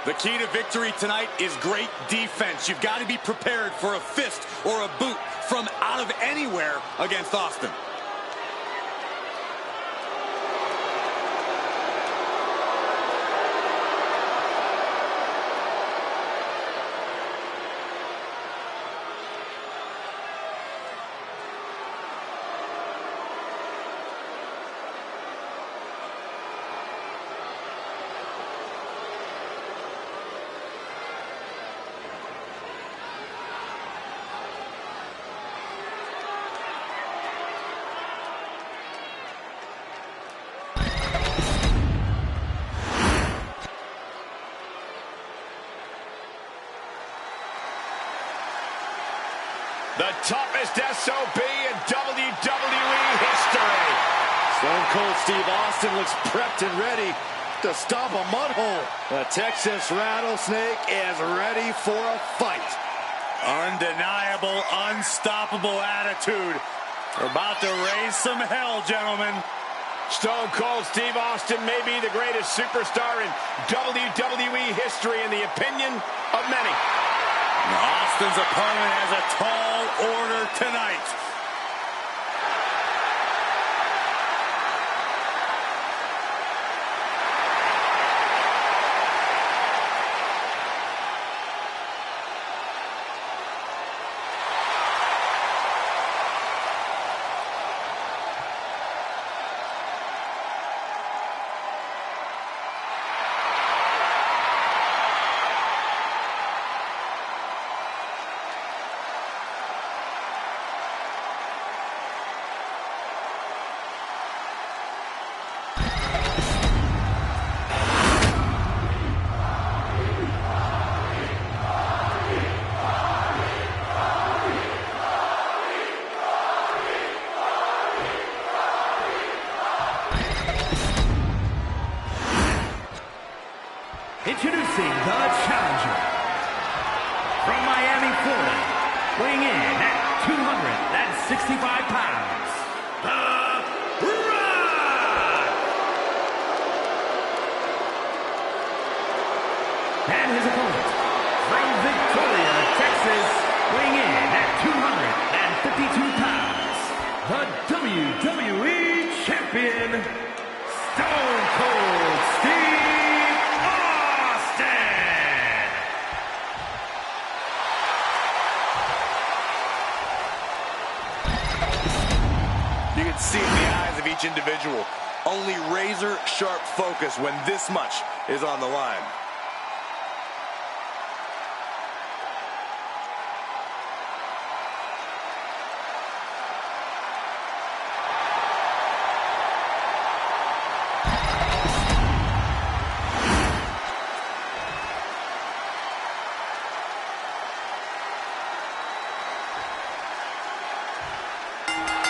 Speaker 4: The key to victory tonight is great defense. You've got to be prepared for a fist or a boot from out of anywhere against Austin.
Speaker 3: The toughest SOB in WWE history.
Speaker 2: Stone Cold Steve Austin looks prepped and ready to stop a mud hole. The Texas Rattlesnake is ready for a fight.
Speaker 4: Undeniable, unstoppable attitude. We're about to raise some hell, gentlemen.
Speaker 3: Stone Cold Steve Austin may be the greatest superstar in WWE history in the opinion of many.
Speaker 4: Austin's opponent has a tall order tonight.
Speaker 1: Introducing the challenger from Miami, Florida, weighing in at 265 pounds, The Rock! And his opponent, from Victoria, Texas, weighing in at 252 pounds, the WWE Champion, Stone Cold Steve Austin!
Speaker 4: You can see in the eyes of each individual, only razor-sharp focus when this much is on the line.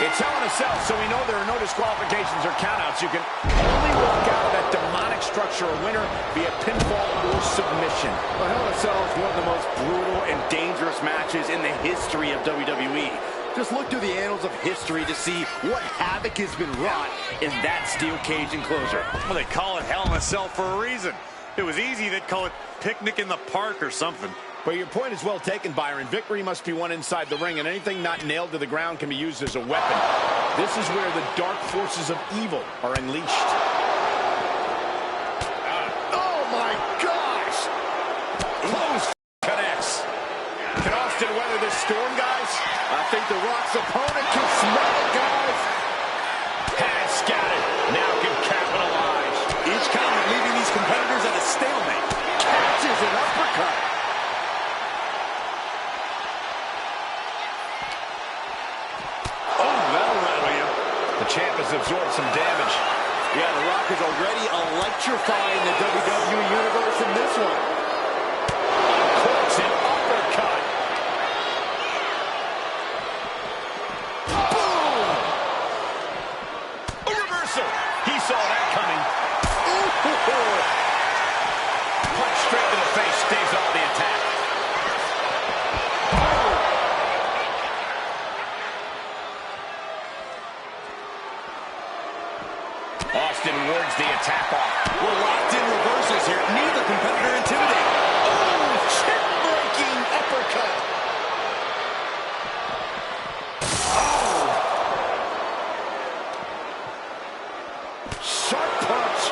Speaker 3: It's Hell in a Cell, so we know there are no disqualifications or countouts. You can only walk out of that demonic structure a winner via pinfall or submission.
Speaker 2: Well, Hell in a Cell is one of the most brutal and dangerous matches in the history of WWE. Just look through the annals of history to see what havoc has been wrought in that steel cage enclosure.
Speaker 5: Well, they call it Hell in a Cell for a reason. If it was easy, they'd call it Picnic in the Park or something.
Speaker 3: But your point is well taken, Byron. Victory must be won inside the ring, and anything not nailed to the ground can be used as a weapon. This is where the dark forces of evil are unleashed.
Speaker 2: Oh, my gosh!
Speaker 3: Close connects. Can Austin weather this storm, guys?
Speaker 2: I think The Rock's opponent can smell it, guys.
Speaker 3: Has scattered. Now can capitalize.
Speaker 4: Each counter leaving these competitors at a stalemate.
Speaker 2: Catches an uppercut.
Speaker 3: The champ has absorbed some damage.
Speaker 2: Yeah, The Rock is already electrifying the WWE Universe in this one.
Speaker 3: Corks an uppercut. Boom! A reversal. He saw that coming. Punch straight to the face, staves off the attack. Austin wards the attack off.
Speaker 4: We're locked in reversals here. Neither competitor intimidated.
Speaker 3: Oh, chin-breaking uppercut. Oh. Sharp punch.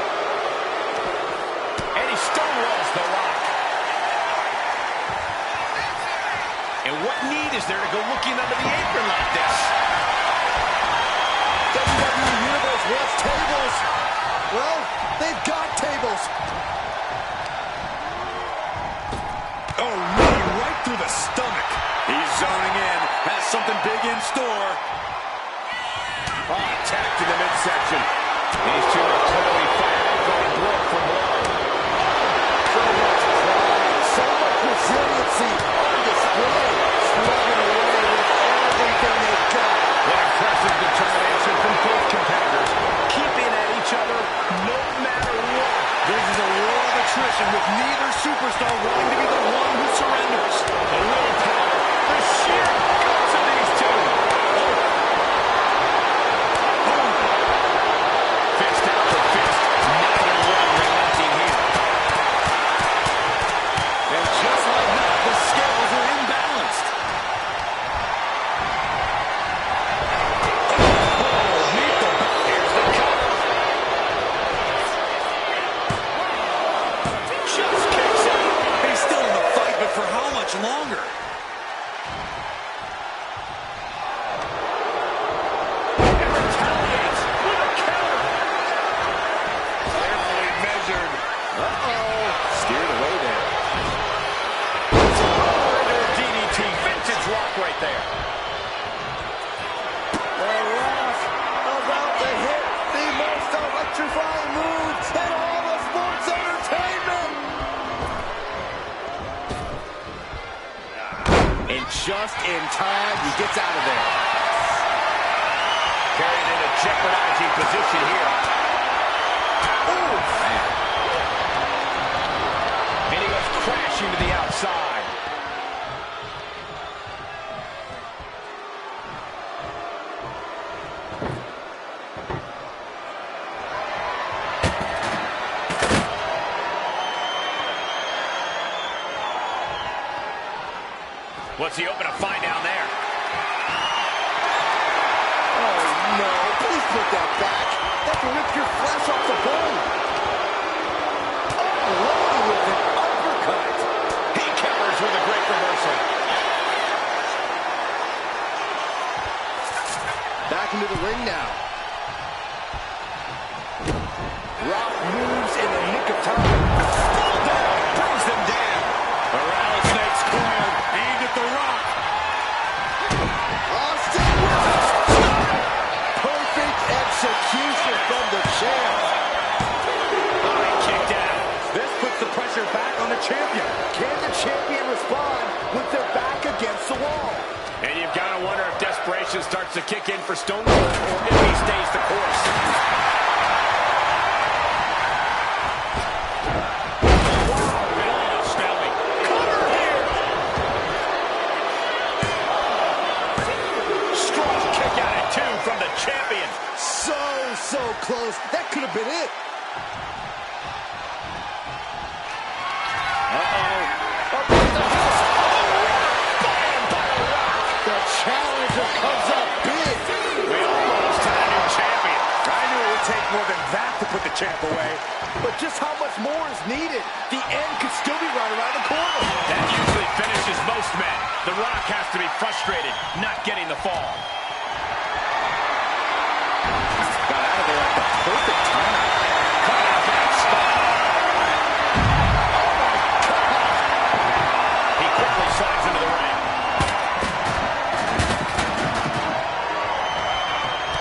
Speaker 3: And he stonewalls The Rock. And what need is there to go looking under the apron like this?
Speaker 2: WWE Universe wants tables. Well, they've got tables.
Speaker 4: Oh, knee right through the stomach. He's zoning in. Has something big in store.
Speaker 3: Oh, attacked in the midsection. These two are clearly fighting, going blow for blow.
Speaker 2: So much pride, so much resiliency on display. Slugging away with everything they've got.
Speaker 3: An impressive determination from both competitors, keeping at each other no matter what.
Speaker 4: This is a war of attrition with neither superstar willing to be the one who surrenders.
Speaker 3: The willpower, the sheer guts of these two. Fist after fist, neither one relenting here.
Speaker 4: And just like that, the scales are imbalanced.
Speaker 3: Here's the cover. Just kicks out.
Speaker 4: He's still in the fight, but for how much longer?
Speaker 3: And retaliates with a counter.
Speaker 4: Carefully measured.
Speaker 2: Steered away there.
Speaker 3: Into a DDT. Vintage Rock right there.
Speaker 2: The Rock about to hit the most electrifying move in all of sports entertainment. And just in time, he gets out of there.
Speaker 3: Carried in a jeopardizing position here. Ooh, man. And he goes crashing to the outside. What's he open to find down there?
Speaker 2: Oh, no. Please put that back. That can rip your flesh off the bone. Unloading with an uppercut.
Speaker 3: He counters with a great reversal.
Speaker 2: Back into the ring now. Rock moves in the nick of time.
Speaker 4: Bulldog brings them down.
Speaker 5: The rattlesnake's coiled, aimed at The Rock.
Speaker 2: Austin with a stop. Perfect execution from the champ.
Speaker 3: Oh, he kicked out.
Speaker 4: This puts the pressure back on the champion.
Speaker 2: Can the champion respond with their back against the wall?
Speaker 3: And you've got to wonder if desperation starts to kick in for Stone Cold or if he stays the course. From the champion.
Speaker 2: So close. That could have been it. Up with the house. The challenger comes up big.
Speaker 3: We almost had a new champion.
Speaker 4: I knew it would take more than that to put the champ away.
Speaker 2: But just how much more is needed? The end could still be right around the corner.
Speaker 3: That usually finishes most men. The Rock has to be frustrated, not getting the fall.
Speaker 4: Got out of there at the perfect time.
Speaker 3: Caught in a bad spot. Oh, my God. He quickly slides into the ring.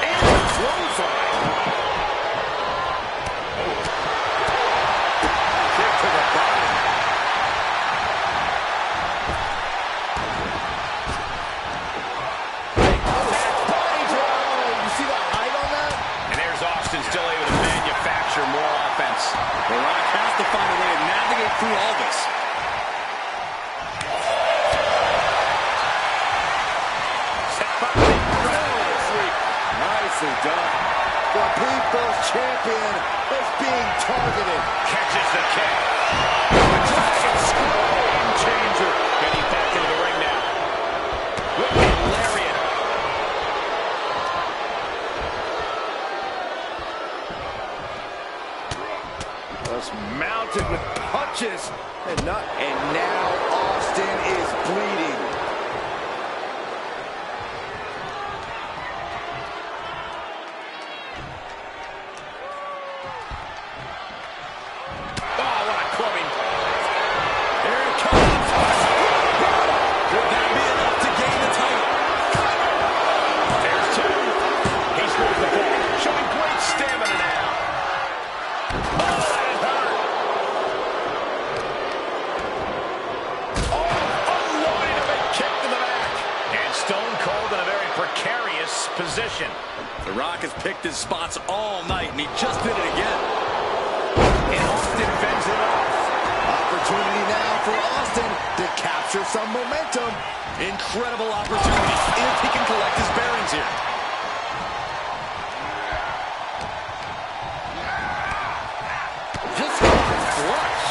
Speaker 2: And a clothesline.
Speaker 4: Kick to the body.
Speaker 2: Body drop. You see the height on that?
Speaker 3: And there's Austin still able to manufacture more offense.
Speaker 4: The Rock has to find a way to navigate through all this.
Speaker 2: Nicely done. The People's Champion is being targeted.
Speaker 3: Catches the kick. Dragon screw. Game changer. Getting back into the ring now. Whipping lariat.
Speaker 2: Just mounted with punches and not. And now Austin is bleeding.
Speaker 3: Oh, what a clubbing.
Speaker 2: Here it comes.
Speaker 4: Could that be enough to gain the title?
Speaker 3: There's two. He's moved the ball. Showing great stamina now. Oh, that hurt. Oh, unloading a big kick to the back. And Stone Cold in a very precarious position.
Speaker 4: The Rock has picked his spots all night, and he just did it again.
Speaker 3: And Austin fends it off.
Speaker 2: Opportunity now for Austin to capture some momentum.
Speaker 4: Incredible opportunity if he can collect his bearings here.
Speaker 2: Just got flush.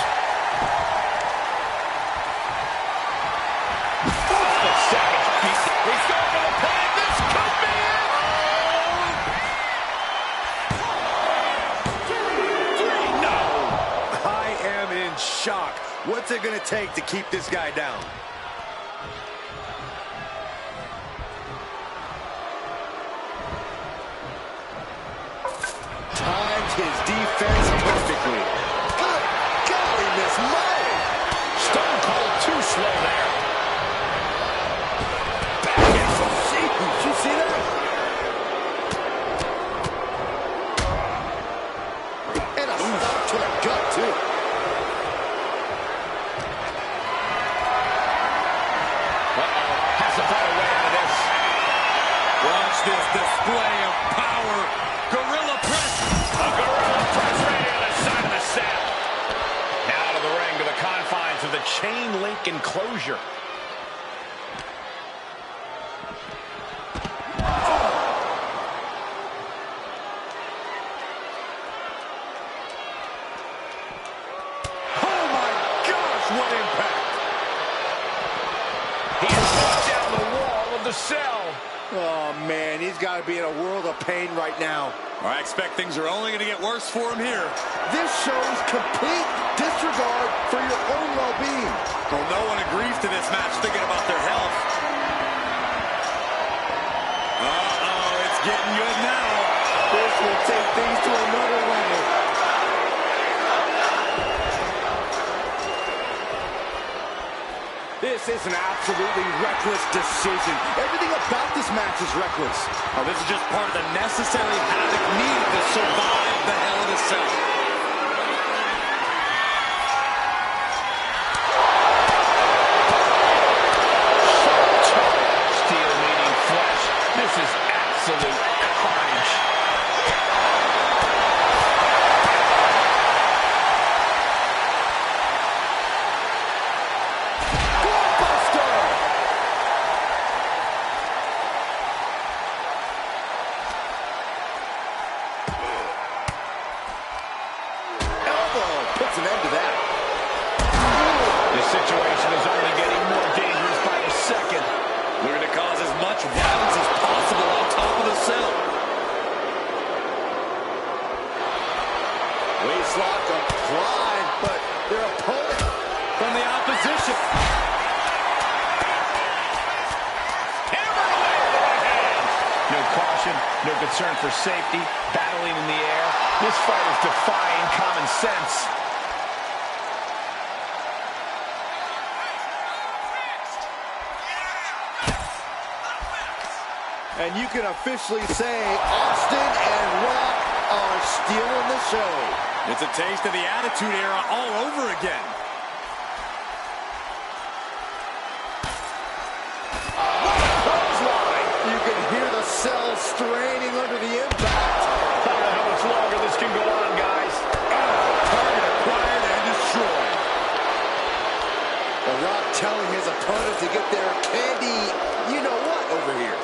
Speaker 3: The second piece. He's going for the pin. This could be it. Three, no.
Speaker 4: I am in shock. What's it going to take to keep this guy down?
Speaker 2: Timed his defense perfectly. Good golly, Miss Molly.
Speaker 3: Stone Cold too slow there.
Speaker 2: Did you see that? And a stop to the gut, too.
Speaker 3: Has to find a way out of this.
Speaker 4: Watch this display of power. Gorilla press.
Speaker 3: A gorilla press right on the side of the saddle. Now out of the ring to the confines of the chain link enclosure.
Speaker 2: Oh, my gosh, what impact.
Speaker 3: He is the cell.
Speaker 2: Oh, man, he's got to be in a world of pain right now.
Speaker 5: I expect things are only going to get worse for him here.
Speaker 2: This shows complete disregard for your own well-being.
Speaker 5: Well, no one agrees to this match thinking about their health. Uh-oh, it's getting good now.
Speaker 2: This will take things to another level. This is an absolutely reckless decision. Everything about this match is reckless.
Speaker 5: Oh, this is just part of the necessary havoc needed to survive the Hell in a Cell.
Speaker 3: Steel meeting flesh. This is absolute carnage.
Speaker 2: Puts an end to that.
Speaker 3: The situation is only getting more dangerous by the second.
Speaker 5: Looking to cause as much violence as possible on top of the cell.
Speaker 2: Waistlock applied, but their opponent
Speaker 5: From the opposition.
Speaker 3: Hammered away with the hands. No caution, no concern for safety, battling in the air. This fight is defying common sense.
Speaker 2: And you can officially say Austin and Rock are stealing the show.
Speaker 5: It's a taste of the Attitude Era all over again.
Speaker 2: Clothesline. You can hear the cell straining under the impact.
Speaker 3: I don't know how much longer this can go on, guys.
Speaker 2: Target acquired and destroyed. The Rock telling his opponent to get their candy, you know what, over here.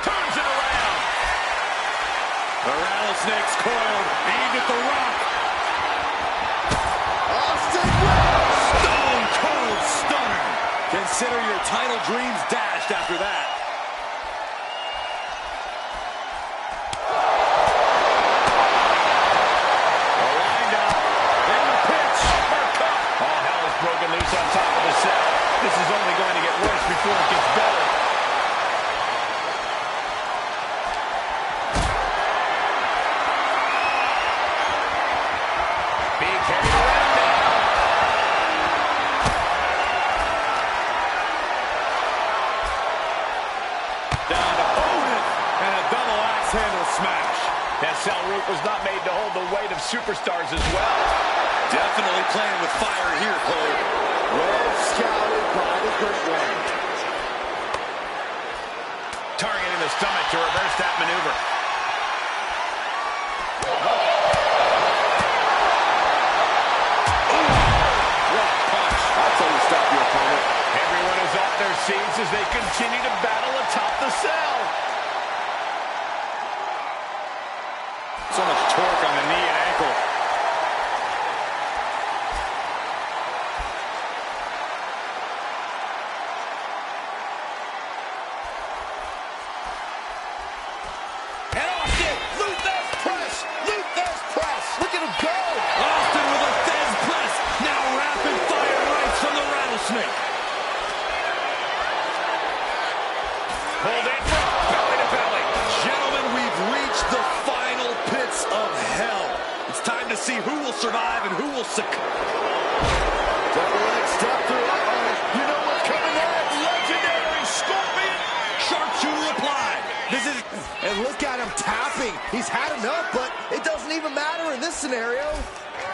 Speaker 3: Turns it around.
Speaker 5: The rattlesnake's coiled, aimed at the Rock.
Speaker 2: Austin Rock.
Speaker 5: Stone Cold Stunner. Consider your title dreams dashed after that.
Speaker 3: Lined up. In the pitch. Uppercut. All hell is broken loose on top of the cell. This is only going to get worse before it gets better. Being carried around now.
Speaker 5: Down to Odin. And a double axe handle smash.
Speaker 3: That cell route was not made to hold the weight of superstars as well.
Speaker 5: Definitely playing with fire here, Cole.
Speaker 2: Well scouted by the Great One.
Speaker 3: Targeting the stomach to reverse that maneuver.
Speaker 2: What a punch. That's how you stop your opponent.
Speaker 3: Everyone is off their seats as they continue to battle atop the cell.
Speaker 5: So much torque on the knee and ankle.
Speaker 3: And Austin, Luthez press, Luthez press. Look at him go.
Speaker 5: Austin with a Fez press. Now rapid fire rights from the rattlesnake.
Speaker 3: Pulled in from belly to belly.
Speaker 5: Gentlemen, we've reached the final pits of hell. It's time to see who will survive and who will succumb.
Speaker 2: Double leg step through. You know what's coming next.
Speaker 3: Legendary Scorpion.
Speaker 5: Sharpshooter applied. This is...
Speaker 2: And look at him tapping. He's had enough, but it doesn't even matter in this scenario.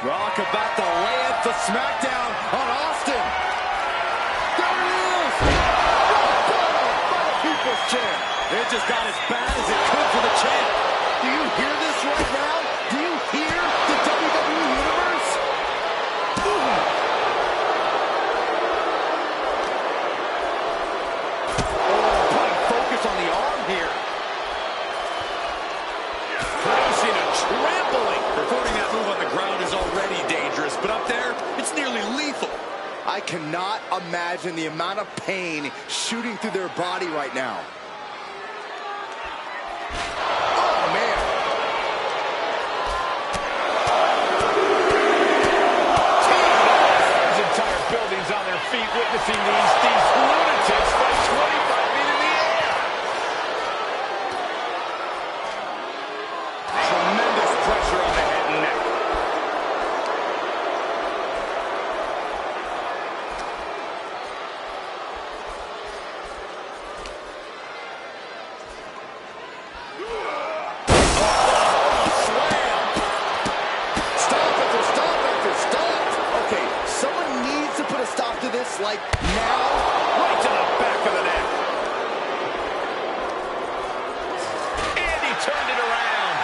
Speaker 2: Rock about to land the smackdown on Austin. There it is. Rock bottom by the People's Champ.
Speaker 5: It just got as bad as it could for the champ.
Speaker 2: Do you hear this right now? Do you hear the WWE Universe? Putting focus on the arm here.
Speaker 3: Producing a trampling.
Speaker 5: Performing that move on the ground is already dangerous, but up there, it's nearly lethal.
Speaker 2: I cannot imagine the amount of pain shooting through their body right now. Oh, man.
Speaker 3: This entire building's on their feet witnessing these lunatics fight 25 feet in the air.
Speaker 5: Tremendous pressure on the head and neck.
Speaker 2: Like now,
Speaker 3: right to the back of the neck. And he turned it around.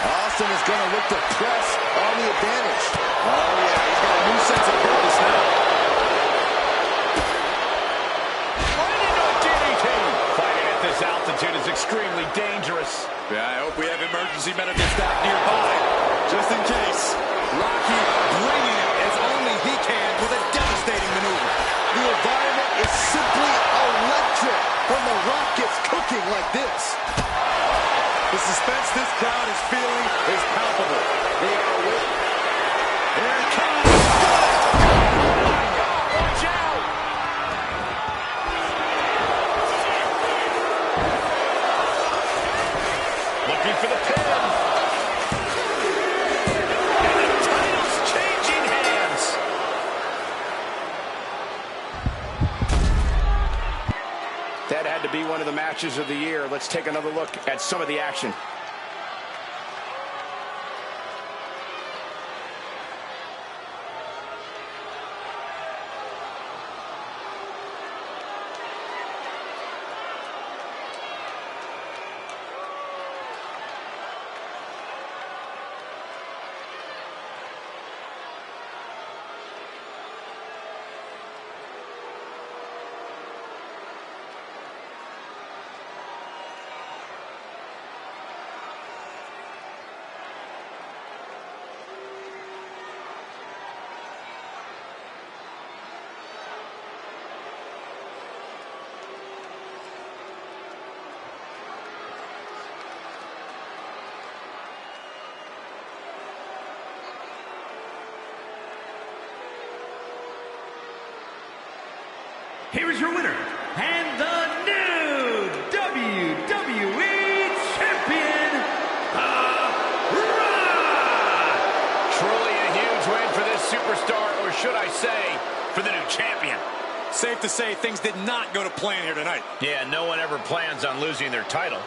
Speaker 2: Austin is going to look to press on the advantage. Oh, yeah, he's got a new sense of purpose now.
Speaker 3: Right into a DDT. Fighting at this altitude is extremely dangerous.
Speaker 5: Yeah, I hope we have emergency medical staff nearby, just in case. Rocky bringing it as only he can with a devastating maneuver.
Speaker 2: The environment is simply electric when The Rock gets cooking like this.
Speaker 5: The suspense this crowd is feeling is palpable. They are waiting. Here it comes.
Speaker 3: Watch out. Looking for the pin. And the title's changing hands. That had to be one of the matches of the year. Let's take another look at some of the action.
Speaker 1: Here is your winner, and the new WWE Champion, The Rock!
Speaker 3: Truly a huge win for this superstar, or should I say, for the new champion.
Speaker 5: Safe to say things did not go to plan here tonight.
Speaker 3: Yeah, no one ever plans on losing their title.